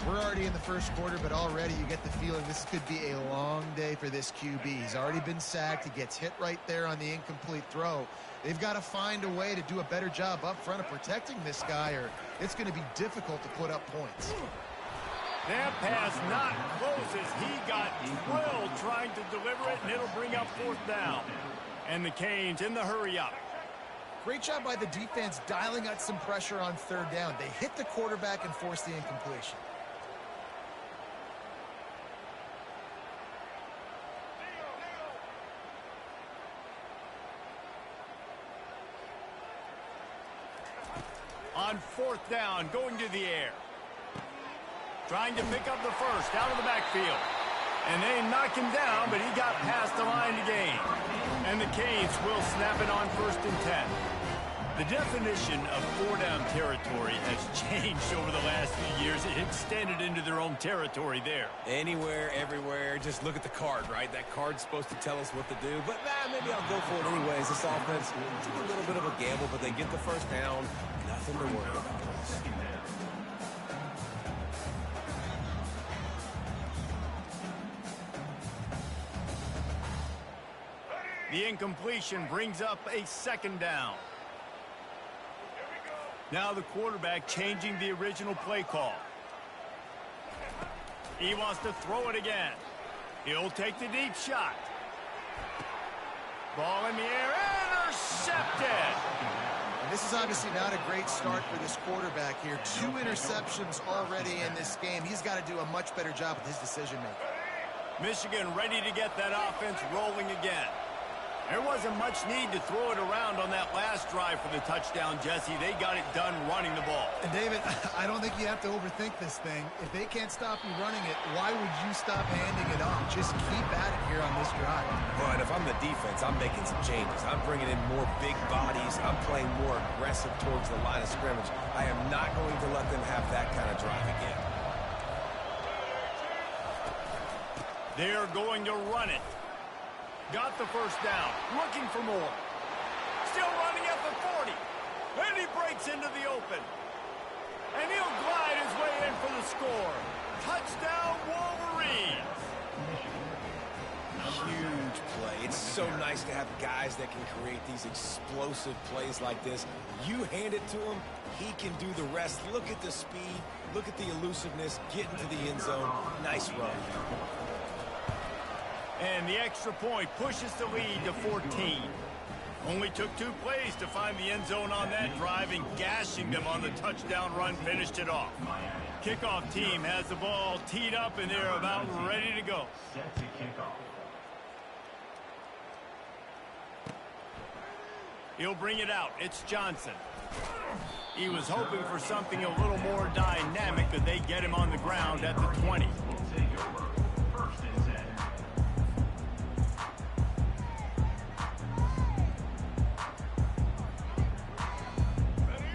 We're already in the first quarter, but already you get the feeling this could be a long day for this QB. He's already been sacked. He gets hit right there on the incomplete throw. They've got to find a way to do a better job up front of protecting this guy, or it's going to be difficult to put up points. That pass not close as he got drilled trying to deliver it, and it'll bring up 4th down. And the Canes in the hurry up. Great job by the defense dialing out some pressure on 3rd down. They hit the quarterback and forced the incompletion. On 4th down, going to the air. Trying to pick up the first out of the backfield. And they knock him down, but he got past the line to gain. And the Canes will snap it on 1st and 10. The definition of 4-down territory has changed over the last few years. It extended into their own territory there. Anywhere, everywhere, just look at the card, right? That card's supposed to tell us what to do, but maybe I'll go for it anyways. This offense, it's a little bit of a gamble, but they get the first down. Nothing to worry about. The incompletion brings up a 2nd down. Now the quarterback changing the original play call. He wants to throw it again. He'll take the deep shot. Ball in the air, intercepted. And this is obviously not a great start for this quarterback here. 2 interceptions already in this game. He's got to do a much better job with his decision-making. Michigan ready to get that offense rolling again. There wasn't much need to throw it around on that last drive for the touchdown, Jesse. They got it done running the ball. And, David, I don't think you have to overthink this thing. If they can't stop you running it, why would you stop handing it off? Just keep at it here on this drive. But if I'm the defense, I'm making some changes. I'm bringing in more big bodies. I'm playing more aggressive towards the line of scrimmage. I am not going to let them have that kind of drive again. They're going to run it. Got the first down, looking for more. Still running at the 40. And he breaks into the open. And he'll glide his way in for the score. Touchdown, Wolverines. Huge play. It's so nice to have guys that can create these explosive plays like this. You hand it to him, he can do the rest. Look at the speed. Look at the elusiveness. Get into the end zone. Nice run. And the extra point pushes the lead to 14. Only took 2 plays to find the end zone on that drive, and gashing them on the touchdown run finished it off. Kickoff team has the ball teed up, and they're about ready to go. Set to kick off. He'll bring it out. It's Johnson. He was hoping for something a little more dynamic, but they get him on the ground at the 20. We'll take over. 1st and 10.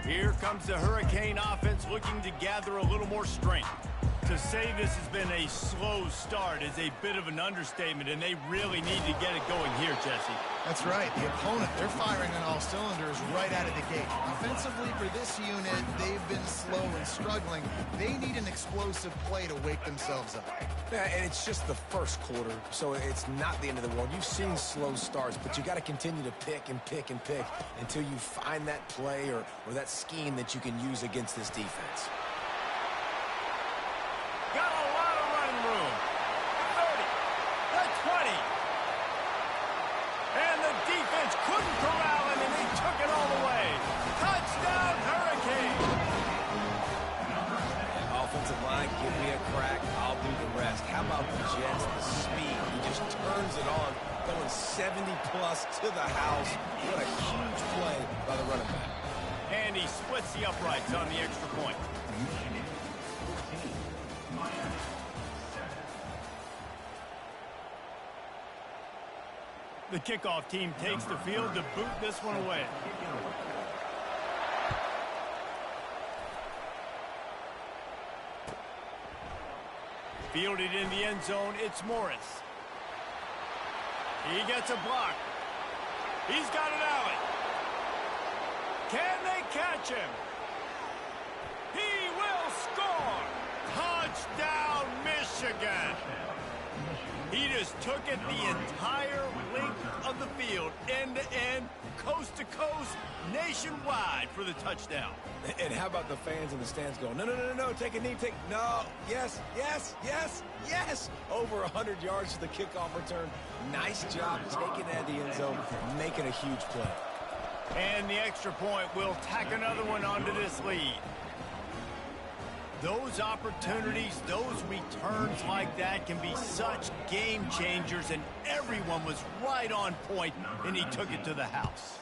Here comes the Hurricane offense looking to gather a little more strength. To say this has been a slow start is a bit of an understatement, and they really need to get it going here, Jesse. That's right. The opponent, they're firing on all cylinders right out of the gate. Offensively, for this unit, they've been slow and struggling. They need an explosive play to wake themselves up. Yeah, and it's just the first quarter, so it's not the end of the world. You've seen slow starts, but you got to continue to pick and pick and pick until you find that play or that scheme that you can use against this defense. Got a lot of running room. 30, the 20. And the defense couldn't corral him, and they took it all the way. Touchdown, Hurricane. Offensive line, give me a crack. I'll do the rest. How about the Jets? The speed. He just turns it on, going 70-plus to the house. What a huge play by the running back. And he splits the uprights on the extra point. The kickoff team takes the field to boot this one away. Fielded in the end zone, it's Morris. He gets a block. He's got it out. Can they catch him? He will score! Touchdown, Michigan! He just took it the entire length of the field, end to end, coast to coast, nationwide for the touchdown. And how about the fans in the stands going, no, no, no, no, no, take a knee, no, yes, yes, yes, yes. Over 100 yards to the kickoff return. Nice job taking that to the end zone, making a huge play. And the extra point will tack another one onto this lead. Those opportunities, those returns like that can be such game changers, and everyone was right on point, and he took it to the house.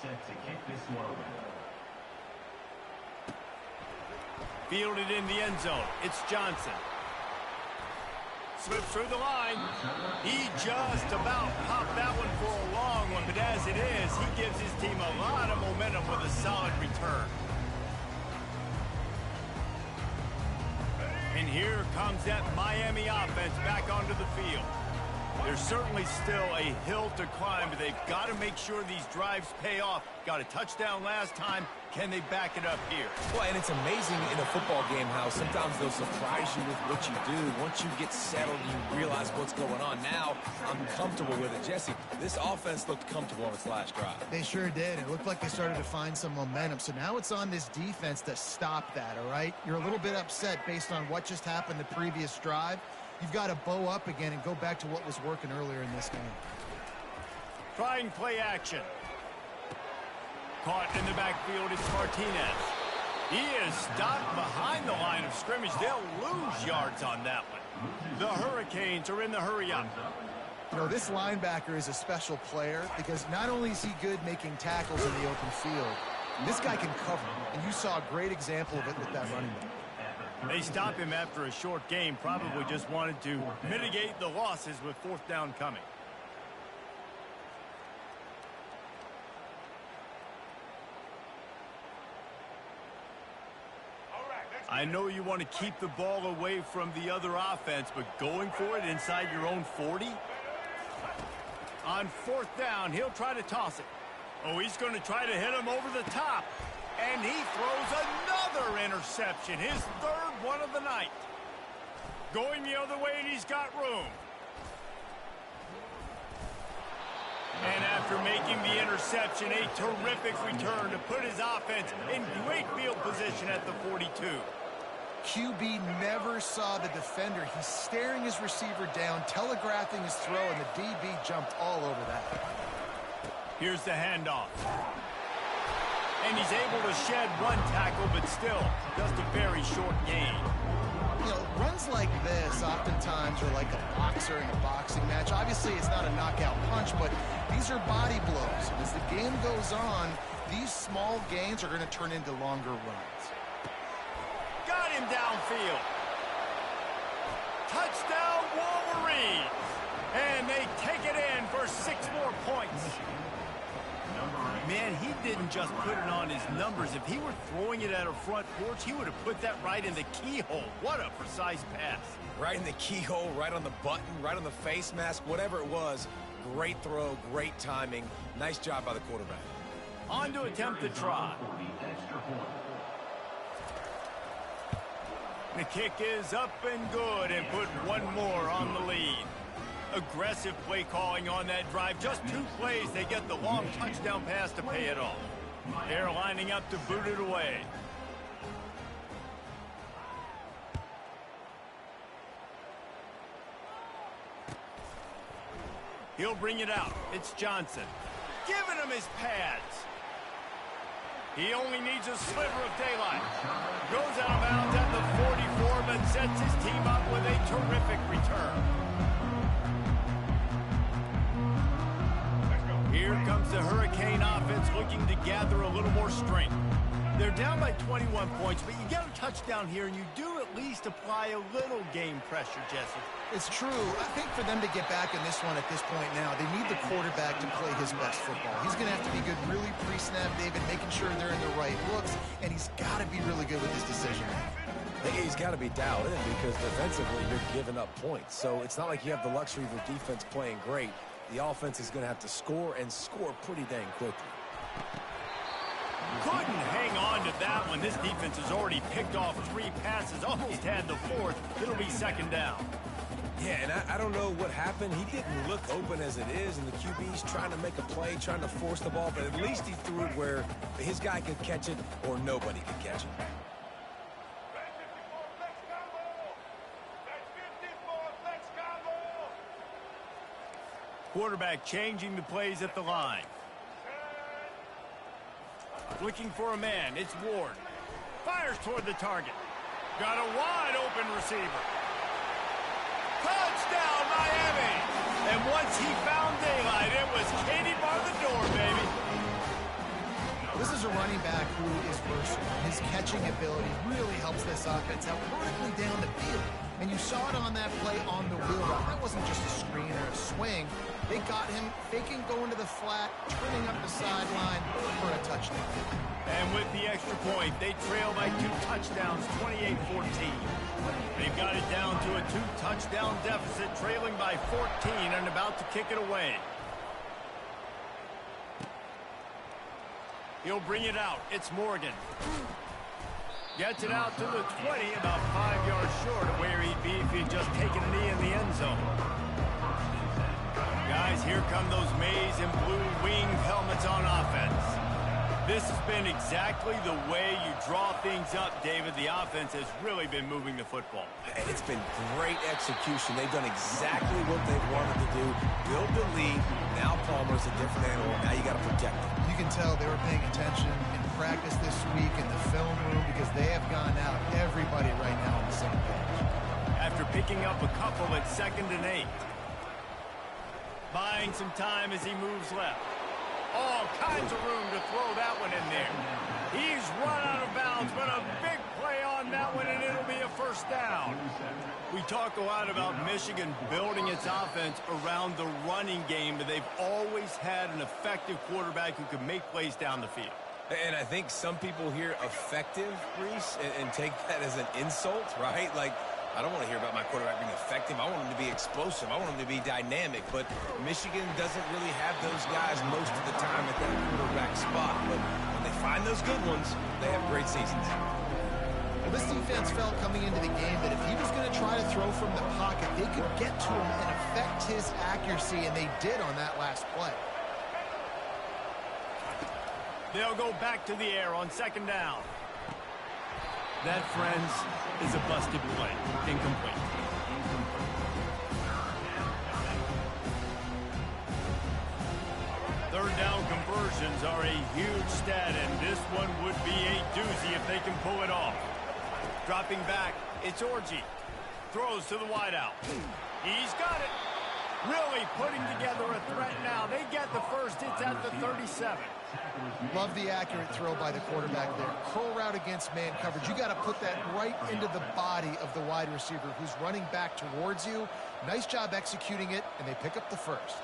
Fielded in the end zone. It's Johnson. Slips through the line. He just about popped that one for a long one, but as it is, he gives his team a lot of momentum with a solid return. And here comes that Miami offense back onto the field. There's certainly still a hill to climb, but they've got to make sure these drives pay off. Got a touchdown last time. Can they back it up here? Well, and it's amazing in a football game how sometimes they'll surprise you with what you do. Once you get settled, you realize what's going on. Now, I'm comfortable with it. Jesse, this offense looked comfortable on its last drive. They sure did. It looked like they started to find some momentum. So now it's on this defense to stop that, all right? You're a little bit upset based on what just happened the previous drive. You've got to bow up again and go back to what was working earlier in this game. Trying play action. Caught in the backfield, it's Martinez. He is stopped behind the line of scrimmage. They'll lose yards on that one. The Hurricanes are in the hurry-up. You know, this linebacker is a special player because not only is he good making tackles in the open field, this guy can cover. And you saw a great example of it with that running back. They stop him after a short game, probably just wanted to mitigate the losses with fourth down coming. I know you want to keep the ball away from the other offense, but going for it inside your own 40? On fourth down, he'll try to toss it. Oh, he's going to try to hit him over the top. And he throws another interception, his third one of the night. Going the other way, and he's got room. And after making the interception, a terrific return to put his offense in great field position at the 42. QB never saw the defender. He's staring his receiver down, telegraphing his throw, and the DB jumped all over that. Here's the handoff. And he's able to shed one tackle, but still, just a very short gain. You know, runs like this oftentimes are like a boxer in a boxing match. Obviously, it's not a knockout punch, but these are body blows. And as the game goes on, these small gains are going to turn into longer runs. Got him downfield. Touchdown, Wolverines. And they take it in for 6 more points. Man, he didn't just put it on his numbers. If he were throwing it at a front porch, he would have put that right in the keyhole. What a precise pass. Right in the keyhole, right on the button, right on the face mask, whatever it was. Great throw, great timing. Nice job by the quarterback. On to attempt the try. The kick is up and good, and put one more on the lead. Aggressive play calling on that drive. Just 2 plays, they get the long touchdown pass to pay it off. They're lining up to boot it away. He'll bring it out. It's Johnson. Giving him his pads. He only needs a sliver of daylight. Goes out of bounds at the 44, but sets his team up with a terrific return. Here comes the Hurricane offense looking to gather a little more strength. They're down by 21 points, but you get a touchdown here, and you do at least apply a little game pressure, Jesse. It's true. I think for them to get back in this one at this point now, they need the quarterback to play his best football. He's going to have to be good really pre-snap, David, making sure they're in the right looks, and he's got to be really good with his decision. He's got to be dialed in because defensively you're giving up points. So it's not like you have the luxury of the defense playing great. The offense is going to have to score and score pretty dang quickly. Couldn't hang on to that one. This defense has already picked off 3 passes, almost had the 4th. It'll be 2nd down. Yeah, and I don't know what happened. He didn't look open as it is, and the QB's trying to make a play, trying to force the ball, but at least he threw it where his guy could catch it or nobody could catch it. Quarterback changing the plays at the line. Looking for a man. It's Ward. Fires toward the target. Got a wide open receiver. Touchdown, Miami! And once he found daylight, it was Katie bar the door, baby. This is a running back who is versatile. His catching ability really helps this offense out vertically down the field. And you saw it on that play on the wheel route. That wasn't just a screen or a swing. They got him faking going to the flat, turning up the sideline for a touchdown. And with the extra point, they trail by 2 touchdowns, 28-14. They've got it down to a 2-touchdown deficit, trailing by 14 and about to kick it away. He'll bring it out. It's Morgan. Gets it out to the 20, about 5 yards short of where he'd be if he'd just taken a knee in the end zone. Guys, here come those maize and blue winged helmets on offense. This has been exactly the way you draw things up, David. The offense has really been moving the football. And it's been great execution. They've done exactly what they've wanted to do. Build the lead. Now Palmer's a different animal. Now you got to protect him. You can tell they were paying attention in practice this week in the film room because they have gone out, everybody right now on the same page. After picking up a couple at 2nd and 8. Buying some time as he moves left. All kinds of room to throw that one in there. He's run out of bounds, but a big play on that one, and it'll be a 1st down. We talk a lot about Michigan building its offense around the running game, but they've always had an effective quarterback who can make plays down the field. And I think some people hear effective, Reese, and take that as an insult, right? Like, I don't want to hear about my quarterback being effective. I want him to be explosive. I want him to be dynamic. But Michigan doesn't really have those guys most of the time at that quarterback spot. But when they find those good ones, they have great seasons. Well, this defense felt coming into the game that if he was going to try to throw from the pocket, they could get to him and affect his accuracy, and they did on that last play. They'll go back to the air on 2nd down. That, friends, is a busted play. Incomplete. Third down conversions are a huge stat, and this one would be a doozy if they can pull it off. Dropping back, it's Orji. Throws to the wideout. He's got it. Really putting together a threat now. They get the first. It's at the 37. Love the accurate throw by the quarterback there. Curl route against man coverage. You got to put that right into the body of the wide receiver who's running back towards you. Nice job executing it, and they pick up the 1st.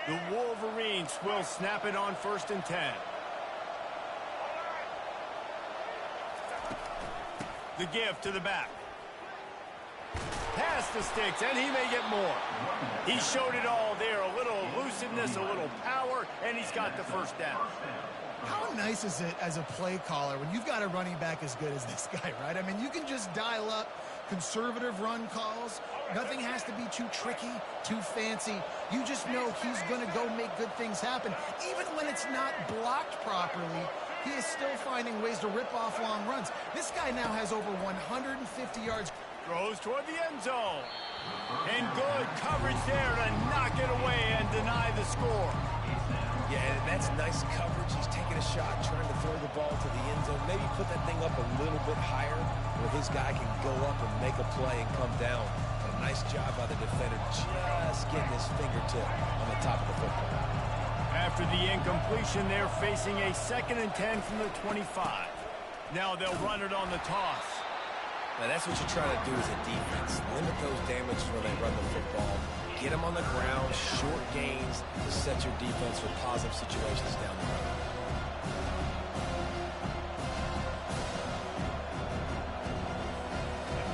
The Wolverines will snap it on 1st and 10. The give to the back. Pass the sticks, and he may get more. He showed it all there. A little elusiveness, a little power, and he's got the 1st down. How nice is it as a play caller when you've got a running back as good as this guy, right? I mean, you can just dial up conservative run calls. Nothing has to be too tricky, too fancy. You just know he's going to go make good things happen. Even when it's not blocked properly, he is still finding ways to rip off long runs. This guy now has over 150 yards. Throws toward the end zone. And good coverage there to knock it away and deny the score. Yeah, and that's nice coverage. He's taking a shot, trying to throw the ball to the end zone. Maybe put that thing up a little bit higher where his guy can go up and make a play and come down. But a nice job by the defender just getting his fingertip on the top of the football. After the incompletion, they're facing a 2nd and 10 from the 25. Now they'll run it on the toss. Now that's what you're trying to do as a defense. Limit those damages when they run the football. Get them on the ground, short gains to set your defense for positive situations down the road.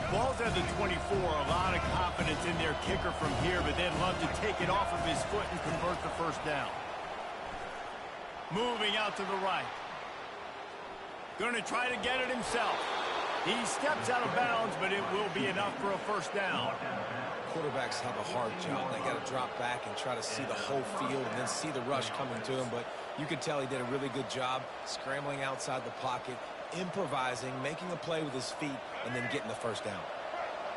Ball's at the 24, a lot of confidence in their kicker from here, but they'd love to take it off of his foot and convert the first down. Moving out to the right. Going to try to get it himself. He steps out of bounds, but it will be enough for a first down. Quarterbacks have a hard job. They got to drop back and try to see the whole field and then see the rush coming to him, but you can tell he did a really good job scrambling outside the pocket, improvising, making a play with his feet, and then getting the first down.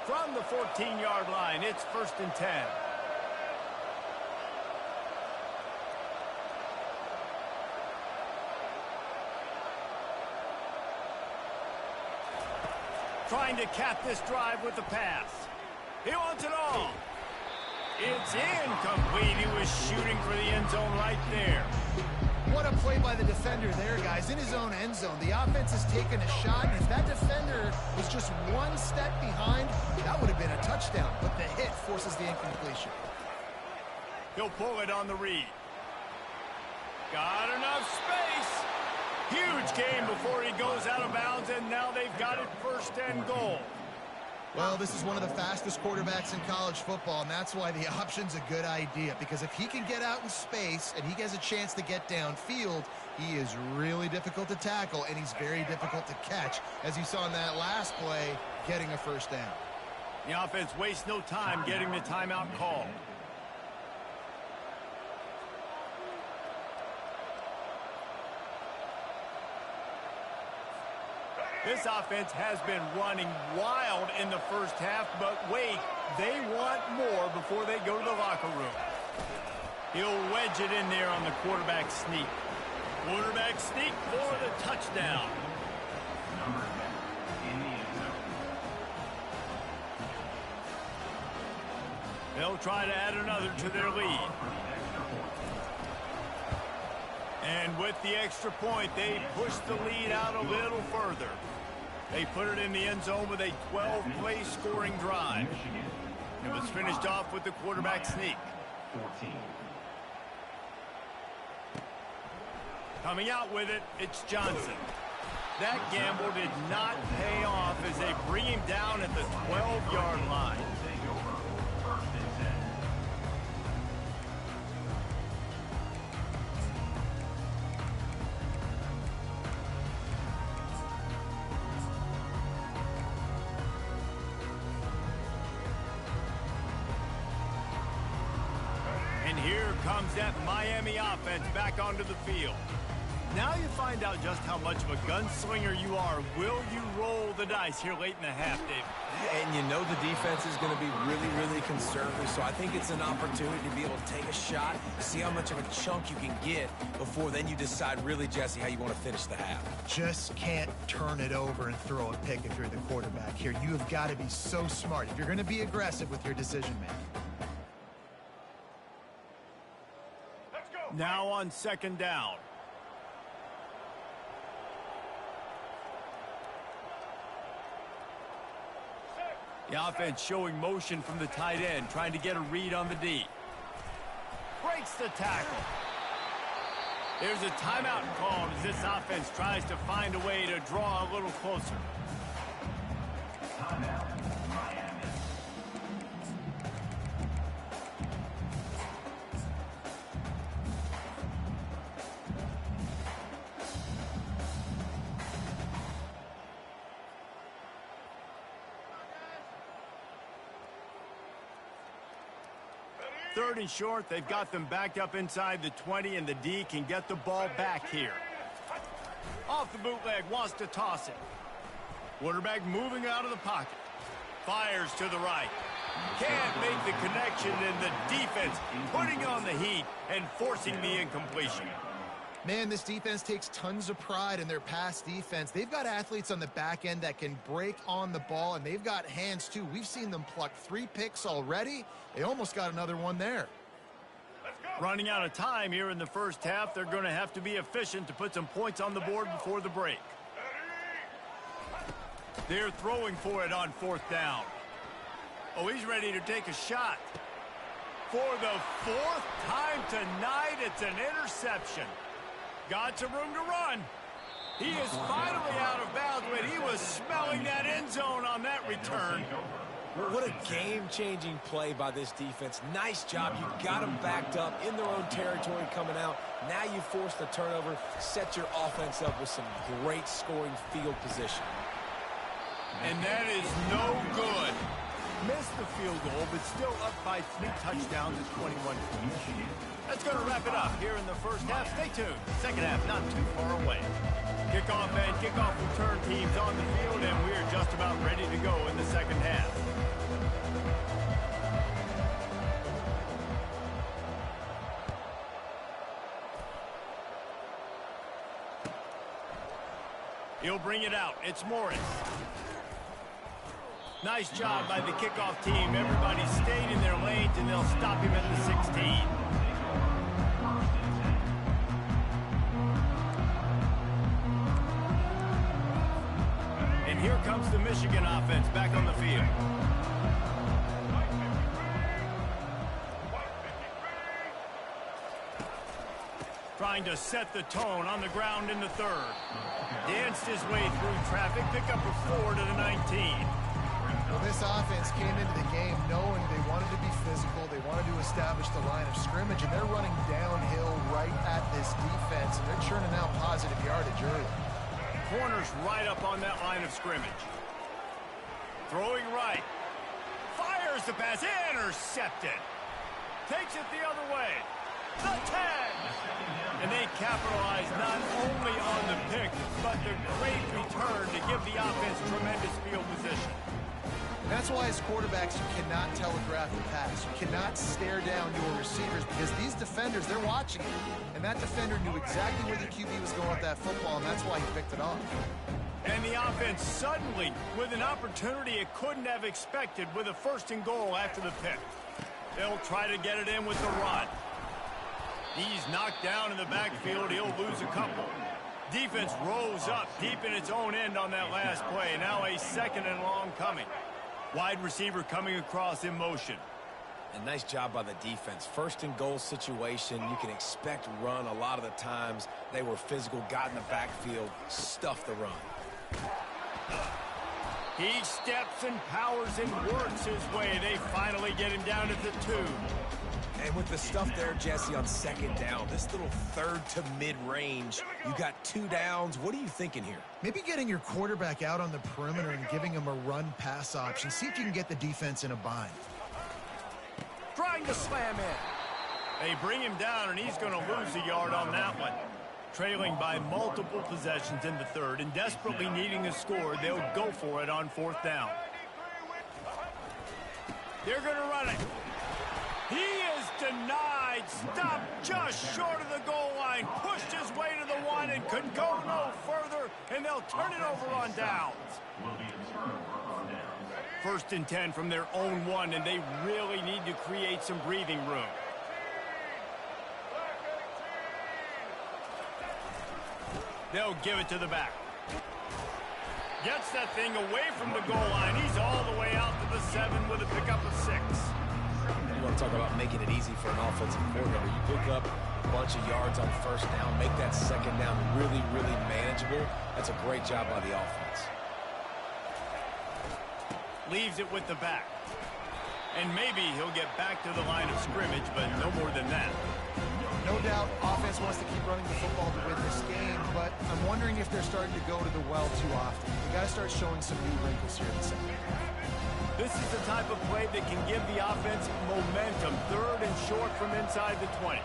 From the 14-yard line, it's 1st and 10. Trying to cap this drive with the pass. He wants it all. It's incomplete. He was shooting for the end zone right there. What a play by the defender there, guys. In his own end zone, the offense has taken a shot, and if that defender was just one step behind, that would have been a touchdown. But the hit forces the incompletion. He'll pull it on the read. Got enough space. Huge gain before he goes out of bounds, and now they've got it 1st and goal. Well, this is one of the fastest quarterbacks in college football, and that's why the option's a good idea. Because if he can get out in space and he has a chance to get downfield, he is really difficult to tackle, and he's very difficult to catch, as you saw in that last play, getting a first down. The offense wastes no time getting the timeout called. This offense has been running wild in the first half, but wait, they want more before they go to the locker room. He'll wedge it in there on the quarterback sneak. Quarterback sneak for the touchdown. Number 10 in the end zone. They'll try to add another to their lead. And with the extra point, they push the lead out a little further. They put it in the end zone with a 12-play scoring drive. It was finished off with the quarterback sneak. 14. Coming out with it, it's Johnson. That gamble did not pay off as they bring him down at the 12-yard line. Take over. 1st and 10. And here comes that Miami offense back onto the field. Now you find out just how much of a gunslinger you are. Will you roll the dice here late in the half, David? And you know the defense is going to be really, really conservative, so I think it's an opportunity to be able to take a shot, see how much of a chunk you can get before then you decide really, Jesse, how you want to finish the half. Just can't turn it over and throw a pick if you're the quarterback here. You have got to be so smart if you're going to be aggressive with your decision making. Now on 2nd down. The offense showing motion from the tight end, trying to get a read on the D. Breaks the tackle. There's a timeout called as this offense tries to find a way to draw a little closer. Timeout. Miami. Third and short, they've got them backed up inside the 20, and the D can get the ball back here. Off the bootleg, wants to toss it. Quarterback moving out of the pocket. Fires to the right. Can't make the connection, and the defense putting on the heat and forcing the incompletion. Man, this defense takes tons of pride in their pass defense. They've got athletes on the back end that can break on the ball, and they've got hands, too. We've seen them pluck 3 picks already. They almost got another one there. Running out of time here in the first half. They're going to have to be efficient to put some points on the board before the break. They're throwing for it on 4th down. Oh, he's ready to take a shot. For the 4th time tonight, it's an interception. Got some room to run. He is finally out of bounds, but he was smelling that end zone on that return. What a game-changing play by this defense. Nice job. You got them backed up in their own territory coming out. Now you force the turnover, set your offense up with some great scoring field position. And that is no good. Missed the field goal, but still up by 3 touchdowns at 21 points. That's going to wrap it up here in the first half. Stay tuned. Second half not too far away. Kickoff and kickoff return teams on the field, and we're just about ready to go in the second half. He'll bring it out. It's Morris. Nice job by the kickoff team. Everybody stayed in their lanes, and they'll stop him at the 16. And here comes the Michigan offense back on the field. Trying to set the tone on the ground in the 3rd. Danced his way through traffic. Pick up a 4 to the 19. Well, this offense came into the game knowing they wanted to be physical. They wanted to establish the line of scrimmage, and they're running downhill right at this defense, and they're churning out positive yardage early. Corners right up on that line of scrimmage. Throwing right. Fires the pass. Intercepted. Takes it the other way. The 10. And they capitalize not only on the pick, but the great return to give the offense tremendous field position. That's why as quarterbacks you cannot telegraph the pass. You cannot stare down your receivers because these defenders, they're watching it. And that defender knew exactly where the QB was going with that football, and that's why he picked it off. And the offense suddenly, with an opportunity it couldn't have expected, with a 1st and goal after the pick. They'll try to get it in with the run. He's knocked down in the backfield. He'll lose a couple. Defense rose up deep in its own end on that last play. Now a 2nd and long coming. Wide receiver coming across in motion. A nice job by the defense. 1st and goal situation. You can expect run a lot of the times. They were physical, got in the backfield, stuffed the run. He steps and powers and works his way. They finally get him down at the 2. And with the stuff there, Jesse, on 2nd down, this little 3rd to mid-range, you got 2 downs. What are you thinking here? Maybe getting your quarterback out on the perimeter and giving him a run-pass option. See if you can get the defense in a bind. Trying to slam in. They bring him down, and he's going to lose a yard on that one. Trailing by multiple possessions in the 3rd and desperately needing a score, they'll go for it on 4th down. They're going to run it. He is denied. Stopped just short of the goal line. Pushed his way to the 1 and could go no further, and they'll turn it over on downs. 1st and 10 from their own 1, and they really need to create some breathing room. They'll give it to the back. Gets that thing away from the goal line. He's all the way out to the 7 with a pickup of 6. You want to talk about making it easy for an offensive coordinator. You pick up a bunch of yards on 1st down, make that 2nd down really, really manageable. That's a great job by the offense. Leaves it with the back. And maybe he'll get back to the line of scrimmage, but no more than that. No doubt offense wants to keep running the football to win this game, but I'm wondering if they're starting to go to the well too often. They got to start showing some new wrinkles here in the second. This is the type of play that can give the offense momentum. 3rd and short from inside the 20.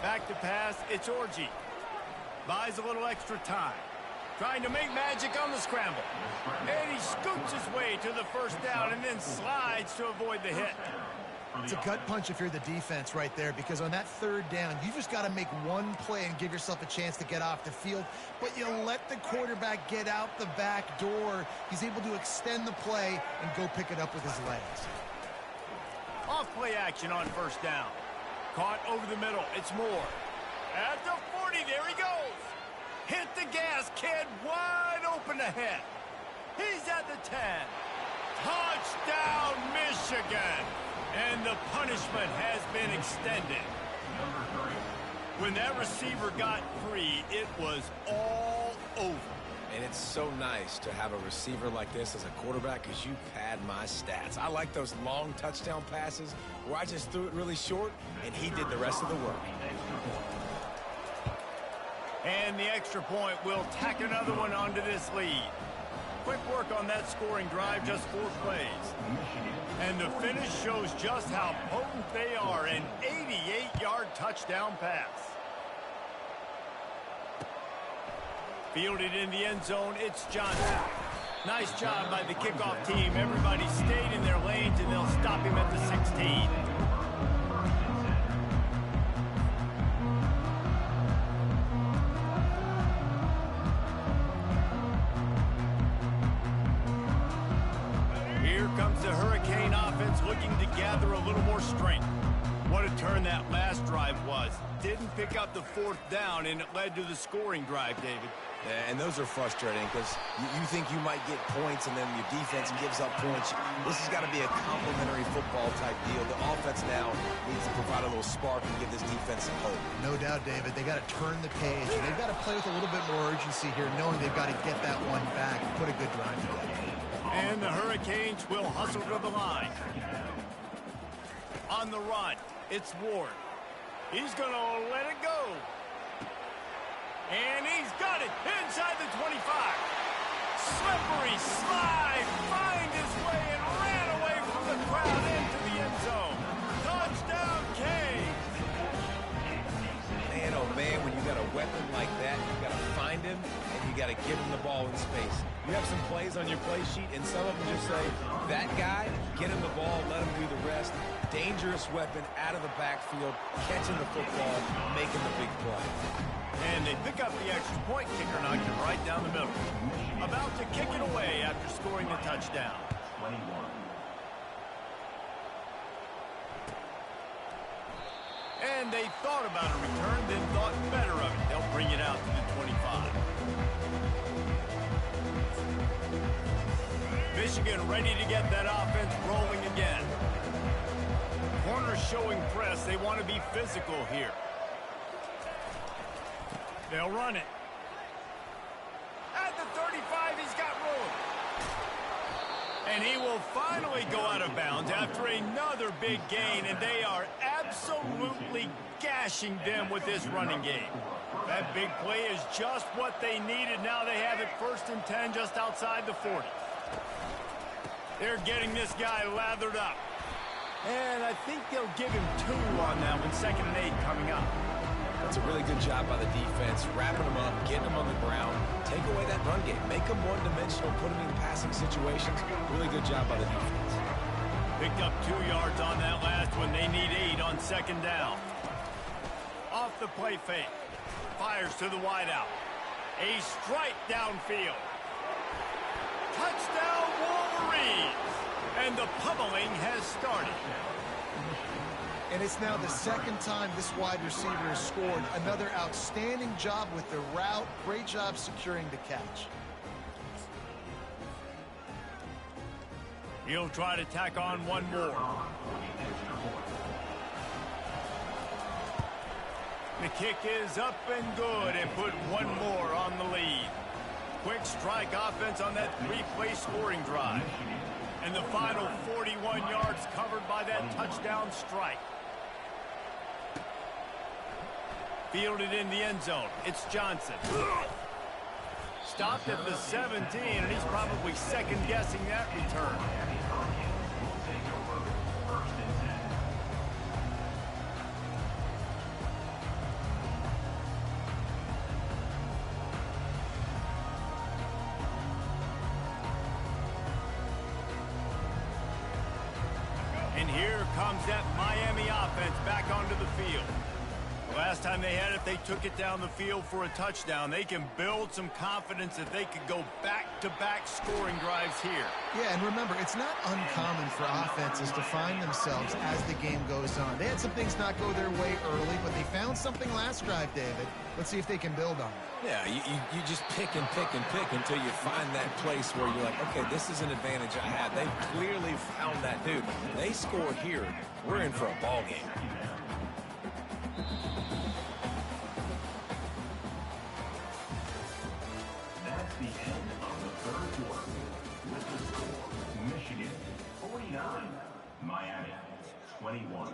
Back to pass, it's Orji. Buys a little extra time. Trying to make magic on the scramble. And he scoots his way to the 1st down and then slides to avoid the hit. It's a gut punch if you're the defense right there, because on that 3rd down, you just got to make one play and give yourself a chance to get off the field. But you let the quarterback get out the back door. He's able to extend the play and go pick it up with his legs. Off play action on first down. Caught over the middle. It's Moore. At the 40, there he goes. Hit the gas, kid. Wide open ahead. He's at the 10. Touchdown, Michigan. And the punishment has been extended. When that receiver got free, it was all over. And it's so nice to have a receiver like this as a quarterback because you pad my stats. I like those long touchdown passes where I just threw it really short and he did the rest of the work. And the extra point will tack another one onto this lead. Quick work on that scoring drive, just 4 plays. And the finish shows just how potent they are, an 88-yard touchdown pass. Fielded in the end zone, it's Johnson. Nice job by the kickoff team. Everybody stayed in their lanes, and they'll stop him at the 16. Here comes the Hurricane offense looking to gather a little more strength. What a turn that last drive was. Didn't pick up the 4th down, and it led to the scoring drive, David. Yeah, and those are frustrating because you think you might get points and then your defense gives up points. This has got to be a complementary football type deal. The offense now needs to provide a little spark and give this defense some hope. No doubt, David. They got to turn the page. They've got to play with a little bit more urgency here, knowing they've got to get that one back and put a good drive together. And the Hurricanes will hustle to the line. On the run, it's Ward. He's going to let it go. And he's got it inside the 25. Slippery slide, find his way and ran away from the crowd into the end zone. Touchdown, Canes. Man, oh man, when you got a weapon like that, you got to find him and you got to give him the ball in space. You have some plays on your play sheet, and some of them just say, that guy, get him the ball, let him do the rest. Dangerous weapon out of the backfield, catching the football, making the big play. And they pick up the extra point. Kicker knocked it right down the middle. About to kick it away after scoring the touchdown. And they thought about a return, then thought better of it. They'll bring it out to the 25. Michigan ready to get that offense rolling again. Corners showing press. They want to be physical here. They'll run it. At the 35, he's got room. And he will finally go out of bounds after another big gain, and they are absolutely gashing them with this running game. That big play is just what they needed. Now they have it 1st and 10 just outside the 40. They're getting this guy lathered up. And I think they'll give him 2 on that one, 2nd and 8 coming up. That's a really good job by the defense, wrapping them up, getting them on the ground, take away that run game, make them one-dimensional, put them in passing situations. Really good job by the defense. Picked up 2 yards on that last one. They need 8 on 2nd down. Off the play fake. Fires to the wideout. A strike downfield. Touchdown, Wolverines! And the pummeling has started. And it's now the 2nd time this wide receiver has scored. Another outstanding job with the route. Great job securing the catch. He'll try to tack on one more. The kick is up and good, and put one more on the lead. Quick strike offense on that 3-play scoring drive. And the final 41 yards covered by that touchdown strike. Fielded in the end zone. It's Johnson. Stopped at the 17, and he's probably second-guessing that return. And here comes that Miami offense back onto the field. Last time they had it, they took it down the field for a touchdown. They can build some confidence that they could go back-to-back scoring drives here. Yeah, and remember, it's not uncommon for offenses to find themselves as the game goes on. They had some things not go their way early, but they found something last drive, David. Let's see if they can build on it. Yeah, you just pick and pick and pick until you find that place where you're like, okay, this is an advantage I have. They've clearly found that, dude. They score here, we're in for a ball game. That's the end of the third quarter. With the score, Michigan 49, Miami 21.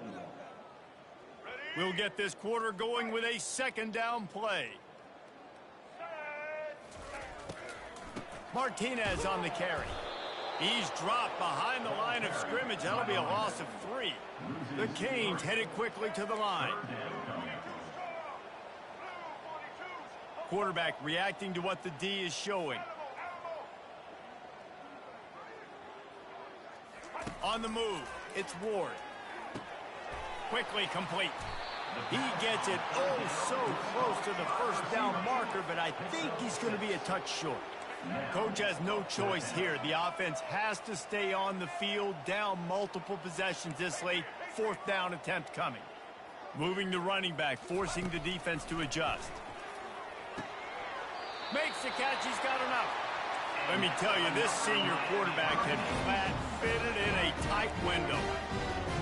We'll get this quarter going with a second down play. Martinez on the carry. He's dropped behind the line of scrimmage. That'll be a loss of 3. The Canes headed quickly to the line. Quarterback reacting to what the D is showing. On the move, it's Ward. Quickly complete. He gets it so close to the first down marker, but I think he's going to be a touch short. Coach has no choice here. The offense has to stay on the field, down multiple possessions this late. 4th down attempt coming. Moving the running back, forcing the defense to adjust. Makes the catch. He's got enough. Let me tell you, this senior quarterback had flat fitted in a tight window.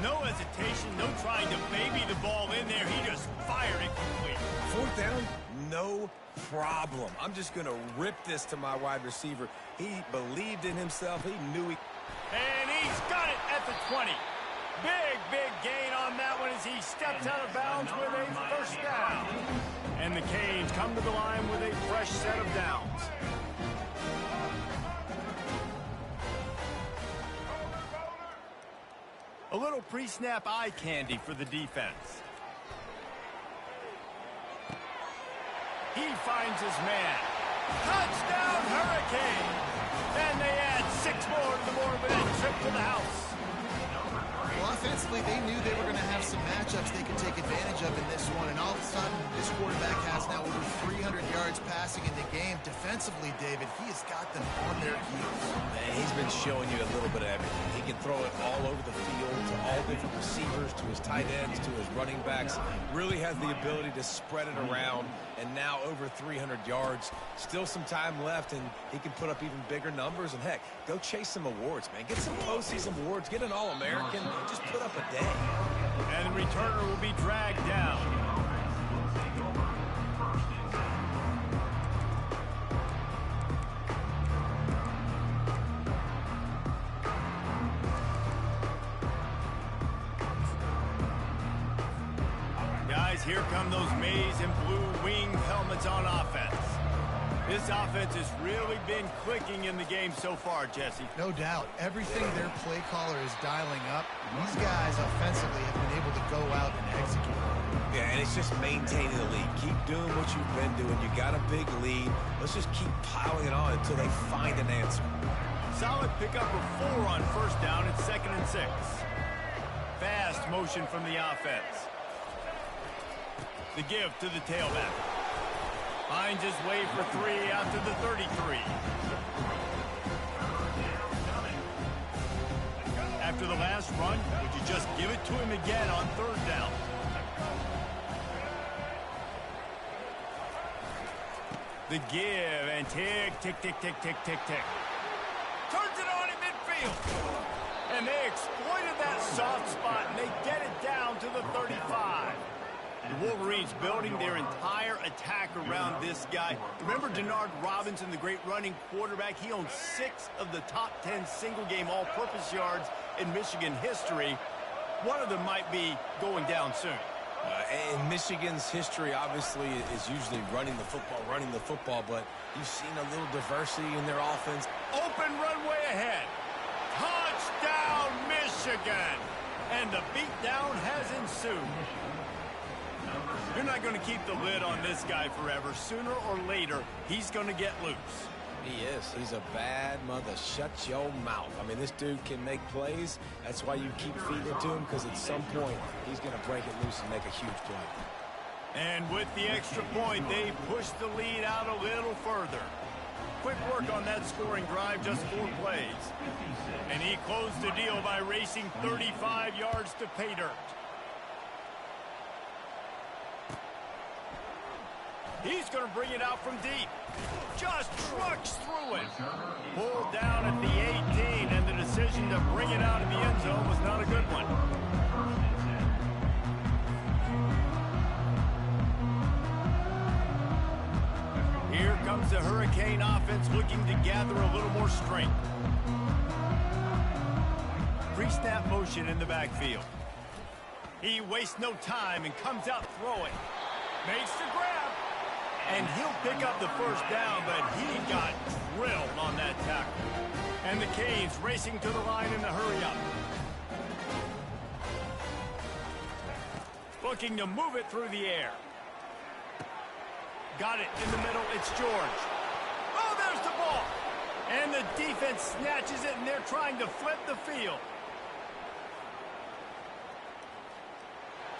No hesitation, no trying to baby the ball in there. He just fired it complete. 4th down, no problem. I'm just going to rip this to my wide receiver. He believed in himself. He knew he... And he's got it at the 20. Big gain on that one as he steps out of bounds with a first down. And the Canes come to the line with a fresh set of downs. A little pre-snap eye candy for the defense. He finds his man. Touchdown, Hurricane! And they add 6 more to the board with a trip to the house. Well, offensively, they knew they were going to have some matchups they could take advantage of in this one, and all of a sudden, this quarterback has now over 300 yards passing in the game. Defensively, David, he has got them on their heels. Man, he's been showing you a little bit of everything. He can throw it all over the field to all different receivers, to his tight ends, to his running backs. Really has the ability to spread it around, and now over 300 yards. Still some time left, and he can put up even bigger numbers. And heck, go chase some awards, man. Get some postseason awards. Get an All-American. Just put up a day. And the returner will be dragged down. Guys, here come those maize and blue wing helmets on offense. This offense has really been clicking in the game so far, Jesse. No doubt. Everything their play caller is dialing up, these guys offensively have been able to go out and execute. Yeah, and it's just maintaining the lead. Keep doing what you've been doing. You got a big lead. Let's just keep piling it on until they find an answer. Solid pickup of 4 on first down. It's 2nd and 6. Fast motion from the offense. The give to the tailback. Finds his way for 3 out to the 33. After the last run, would you just give it to him again on 3rd down? The give and tick. Turns it on in midfield. And they exploited that soft spot, and they get it down to the 35. The Wolverines building their entire attack around this guy. Remember Denard Robinson, the great running quarterback? He owns 6 of the top 10 single-game all-purpose yards in Michigan history. One of them might be going down soon. And Michigan's history, obviously, is usually running the football, but you've seen a little diversity in their offense. Open runway ahead. Touchdown, Michigan! And the beatdown has ensued. You're not going to keep the lid on this guy forever. Sooner or later, he's going to get loose. He is. He's a bad mother. Shut your mouth. I mean, this dude can make plays. That's why you keep feeding it to him, because at some point, he's going to break it loose and make a huge play. And with the extra point, they push the lead out a little further. Quick work on that scoring drive, just 4 plays. And he closed the deal by racing 35 yards to pay dirt. He's going to bring it out from deep. Just trucks through it. Pulled down at the 18, and the decision to bring it out in the end zone was not a good one. Here comes the Hurricane offense looking to gather a little more strength. Pre-snap motion in the backfield. He wastes no time and comes out throwing. Makes the grab. And he'll pick up the first down, but he got drilled on that tackle. And the Canes racing to the line in the hurry-up. Looking to move it through the air. Got it in the middle. It's George. Oh, there's the ball. And the defense snatches it, and they're trying to flip the field.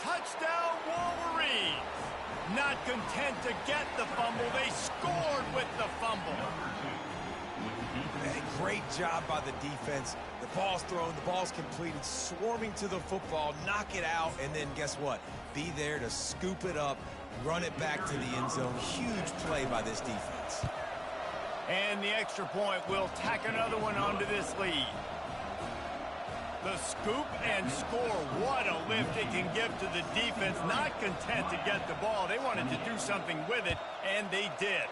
Touchdown, Wolverines. Not content to get the fumble, they scored with the fumble. Hey, great job by the defense. The ball's thrown, the ball's completed, swarming to the football, knock it out, and then guess what? Be there to scoop it up, run it back to the end zone. Huge play by this defense. And the extra point will tack another one onto this lead. The scoop and score. What a lift it can give to the defense. Not content to get the ball. They wanted to do something with it, and they did.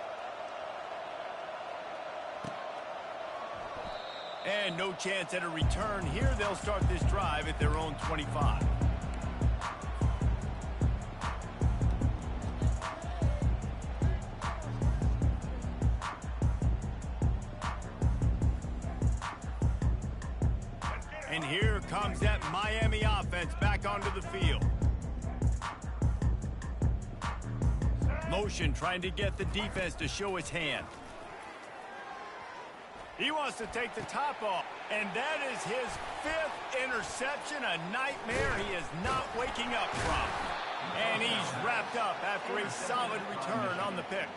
And no chance at a return here. They'll start this drive at their own 25. And here comes that Miami offense back onto the field. Motion trying to get the defense to show its hand. He wants to take the top off, and that is his 5th interception, a nightmare he is not waking up from. And he's wrapped up after a solid return on the pick.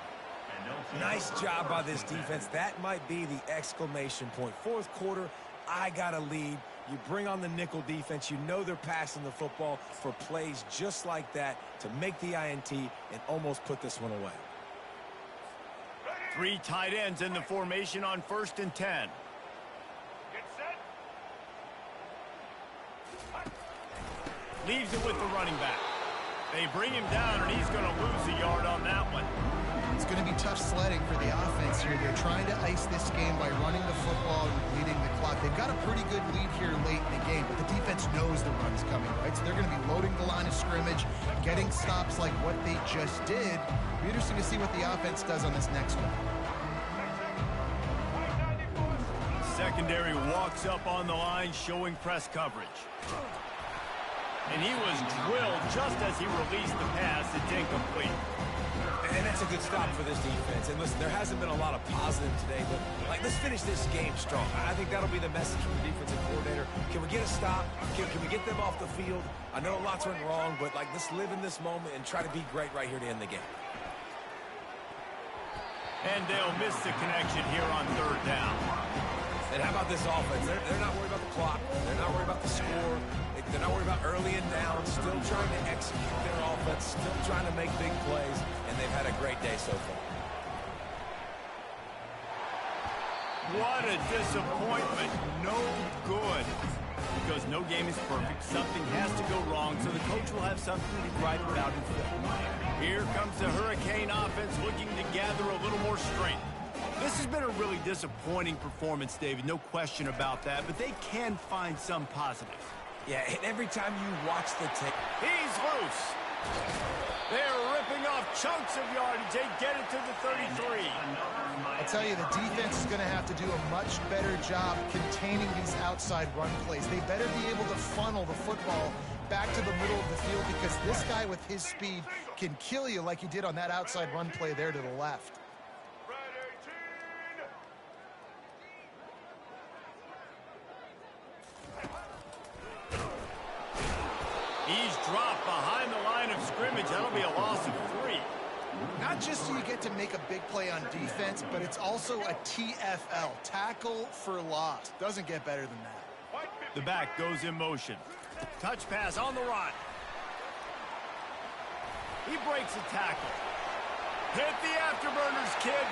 Nice job by this defense. That might be the exclamation point. 4th quarter, I got a lead. You bring on the nickel defense. You know they're passing the football for plays just like that to make the INT and almost put this one away. 3 tight ends in the formation on 1st and 10. Get set. Leaves it with the running back. They bring him down, and he's going to lose a yard on that one. It's going to be tough sledding for the offense here. They're trying to ice this game by running the football and leading the clock. They've got a pretty good lead here late in the game, but the defense knows the run is coming, right? So they're going to be loading the line of scrimmage, getting stops like what they just did. It'll be interesting to see what the offense does on this next one. Secondary walks up on the line, showing press coverage. And he was drilled just as he released the pass. It's incomplete. And that's a good stop for this defense. And listen, there hasn't been a lot of positive today, but let's finish this game strong. I think that'll be the message from the defensive coordinator. Can we get a stop? Can we get them off the field? I know a lot's went wrong, but let's live in this moment and try to be great right here to end the game. And they'll miss the connection here on 3rd down. And how about this offense? They're not worried about the clock. They're not worried about the score. They're not worried about early and down. Still trying to execute their offense. Still trying to make big plays. And they've had a great day so far. What a disappointment. No good. Because no game is perfect. Something has to go wrong, so the coach will have something to gripe about in film. Here comes the Hurricane offense looking to gather a little more strength. This has been a really disappointing performance, David. No question about that, but they can find some positives. Yeah, and every time you watch the tape, he's loose. They're ripping off chunks of yardage. They get it to the 33. I tell you, the defense is going to have to do a much better job containing these outside run plays. They better be able to funnel the football back to the middle of the field, because this guy with his speed can kill you like he did on that outside run play there to the left. He's dropped behind the line of scrimmage. damage. That'll be a loss of 3. Not just do you get to make a big play on defense, but it's also a TFL, tackle for loss. Doesn't get better than that. The back goes in motion. Touch pass on the run. He breaks a tackle. Hit the afterburners, kid.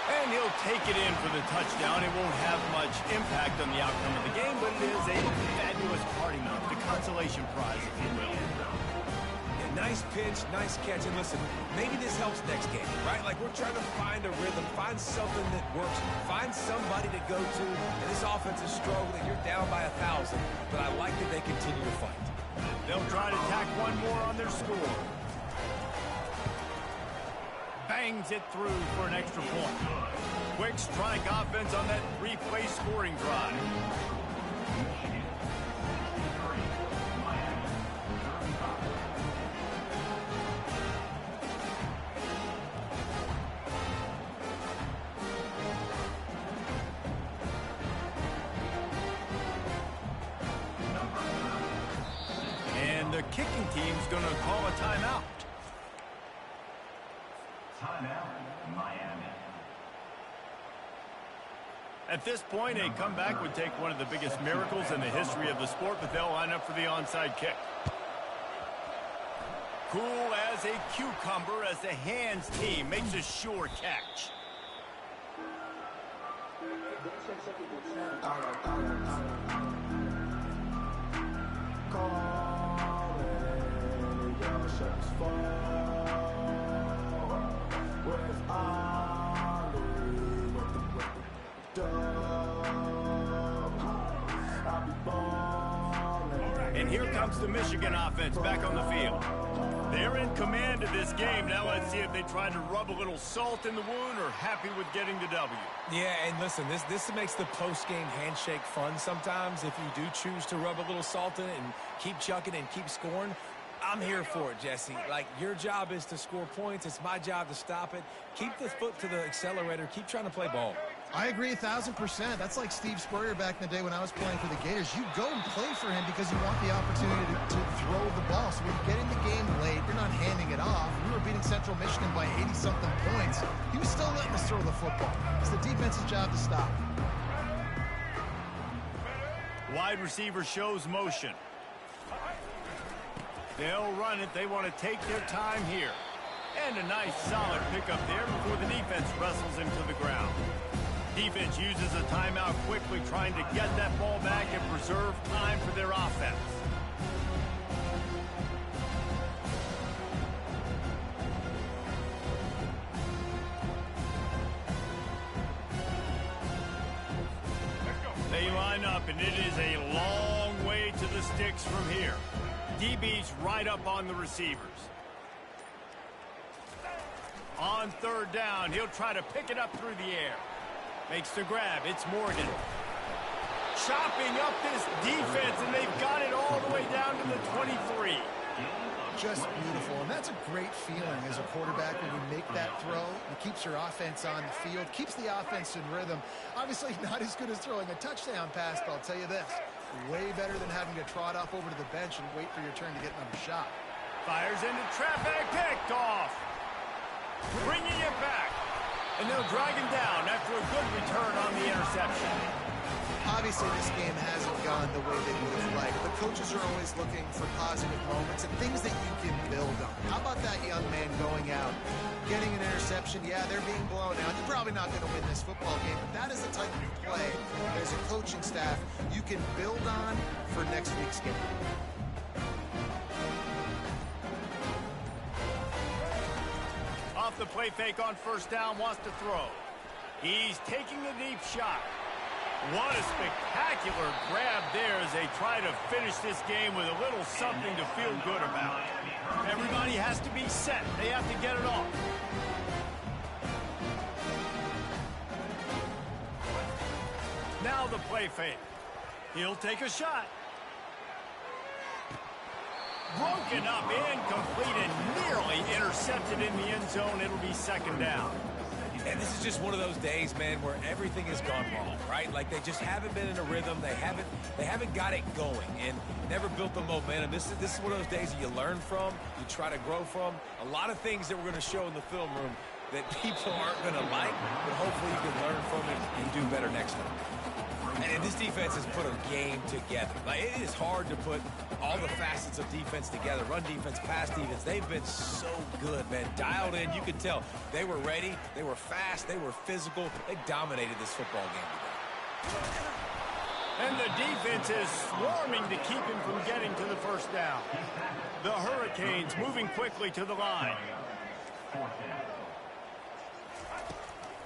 And he'll take it in for the touchdown. It won't have much impact on the outcome of the game, but it is a fabulous party note, the consolation prize, if you will. Yeah, nice pitch, nice catch. And listen, maybe this helps next game, right? Like, we're trying to find a rhythm, find something that works, find somebody to go to. And this offense is struggling. You're down by 1,000, but I like that they continue to fight. They'll try to tack one more on their score. Bangs it through for an extra point. Quick strike offense on that 3-play scoring drive. And the kicking team's going to call a timeout. Timeout, Miami. At this point, a comeback would take one of the biggest miracles in the history of the sport, but they'll line up for the onside kick. Cool as a cucumber as the hands team makes a sure catch. And here comes the Michigan offense back on the field. They're in command of this game. Now let's see if they try to rub a little salt in the wound or happy with getting the W. Yeah, and listen, this makes the post-game handshake fun sometimes. If you do choose to rub a little salt in it and keep chucking and keep scoring, I'm here for it, Jesse. Like, your job is to score points. It's my job to stop it. Keep the foot to the accelerator. Keep trying to play ball. I agree 1,000%. That's like Steve Spurrier back in the day when I was playing for the Gators. You go and play for him because you want the opportunity to throw the ball. So when you get in the game late, you're not handing it off. We were beating Central Michigan by 80-something points. He was still letting us throw the football. It's the defense's job to stop. Wide receiver shows motion. They'll run it. They want to take their time here. And a nice solid pickup there before the defense wrestles him to the ground. Defense uses a timeout quickly, trying to get that ball back and preserve time for their offense. They line up, and it is a long way to the sticks from here. DB's right up on the receivers. On third down, he'll try to pick it up through the air. Makes the grab. It's Morgan. Chopping up this defense, and they've got it all the way down to the 23. Just beautiful. And that's a great feeling as a quarterback when you make that throw. It keeps your offense on the field, keeps the offense in rhythm. Obviously not as good as throwing a touchdown pass, but I'll tell you this, way better than having to trot off over to the bench and wait for your turn to get another shot. Fires into traffic, picked off. Bringing it back. And they'll drag him down after a good return on the interception. Obviously, this game hasn't gone the way they would have liked, but coaches are always looking for positive moments and things that you can build on. How about that young man going out, getting an interception? Yeah, they're being blown out. You're probably not going to win this football game, but that is the type of play that as a coaching staff you can build on for next week's game. Off the play fake on first down, wants to throw. He's taking a deep shot. What a spectacular grab there as they try to finish this game with a little something to feel good about. Everybody has to be set. They have to get it off. Now the play fake. He'll take a shot. Broken up, incomplete, and nearly intercepted in the end zone. It'll be second down. And this is just one of those days, man, where everything has gone wrong, right? Like they just haven't been in a rhythm. They haven't got it going and never built the momentum. This is one of those days that you learn from, you try to grow from. A lot of things that we're going to show in the film room that people aren't going to like, but hopefully you can learn from it and do better next time. And this defense has put a game together. Like, it is hard to put all the facets of defense together. Run defense, pass defense. They've been so good, man. Dialed in. You could tell they were ready. They were fast. They were physical. They dominated this football game today. And the defense is swarming to keep him from getting to the first down. The Hurricanes moving quickly to the line.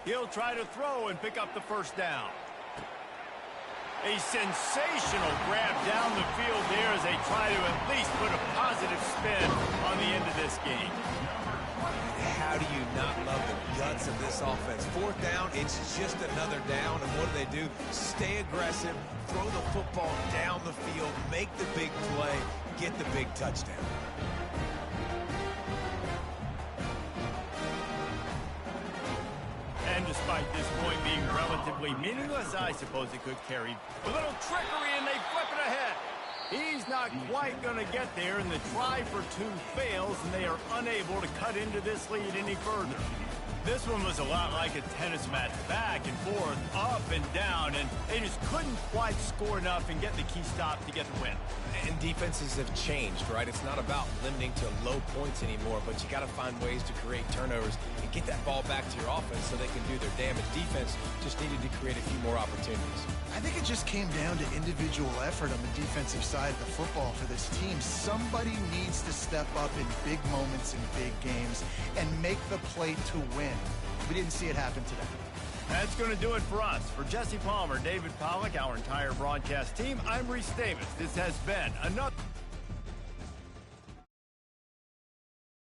He'll try to throw and pick up the first down. A sensational grab down the field there as they try to at least put a positive spin on the end of this game. How do you not love the guts of this offense? Fourth down, it's just another down, and what do? Stay aggressive, throw the football down the field, make the big play, get the big touchdown. And despite this point being relatively meaningless, I suppose it could carry a little trickery, and they flip it ahead. He's not quite going to get there, and the try for two fails, and they are unable to cut into this lead any further. This one was a lot like a tennis match, back and forth, up and down, and they just couldn't quite score enough and get the key stop to get the win. And defenses have changed, right? It's not about limiting to low points anymore, but you got to find ways to create turnovers and get that ball back to your offense so they can do their damage. Defense just needed to create a few more opportunities. I think it just came down to individual effort on the defensive side of the football for this team. Somebody needs to step up in big moments in big games and make the play to win. We didn't see it happen today. That's going to do it for us. For Jesse Palmer, David Pollack, our entire broadcast team, I'm Reese Davis. This has been another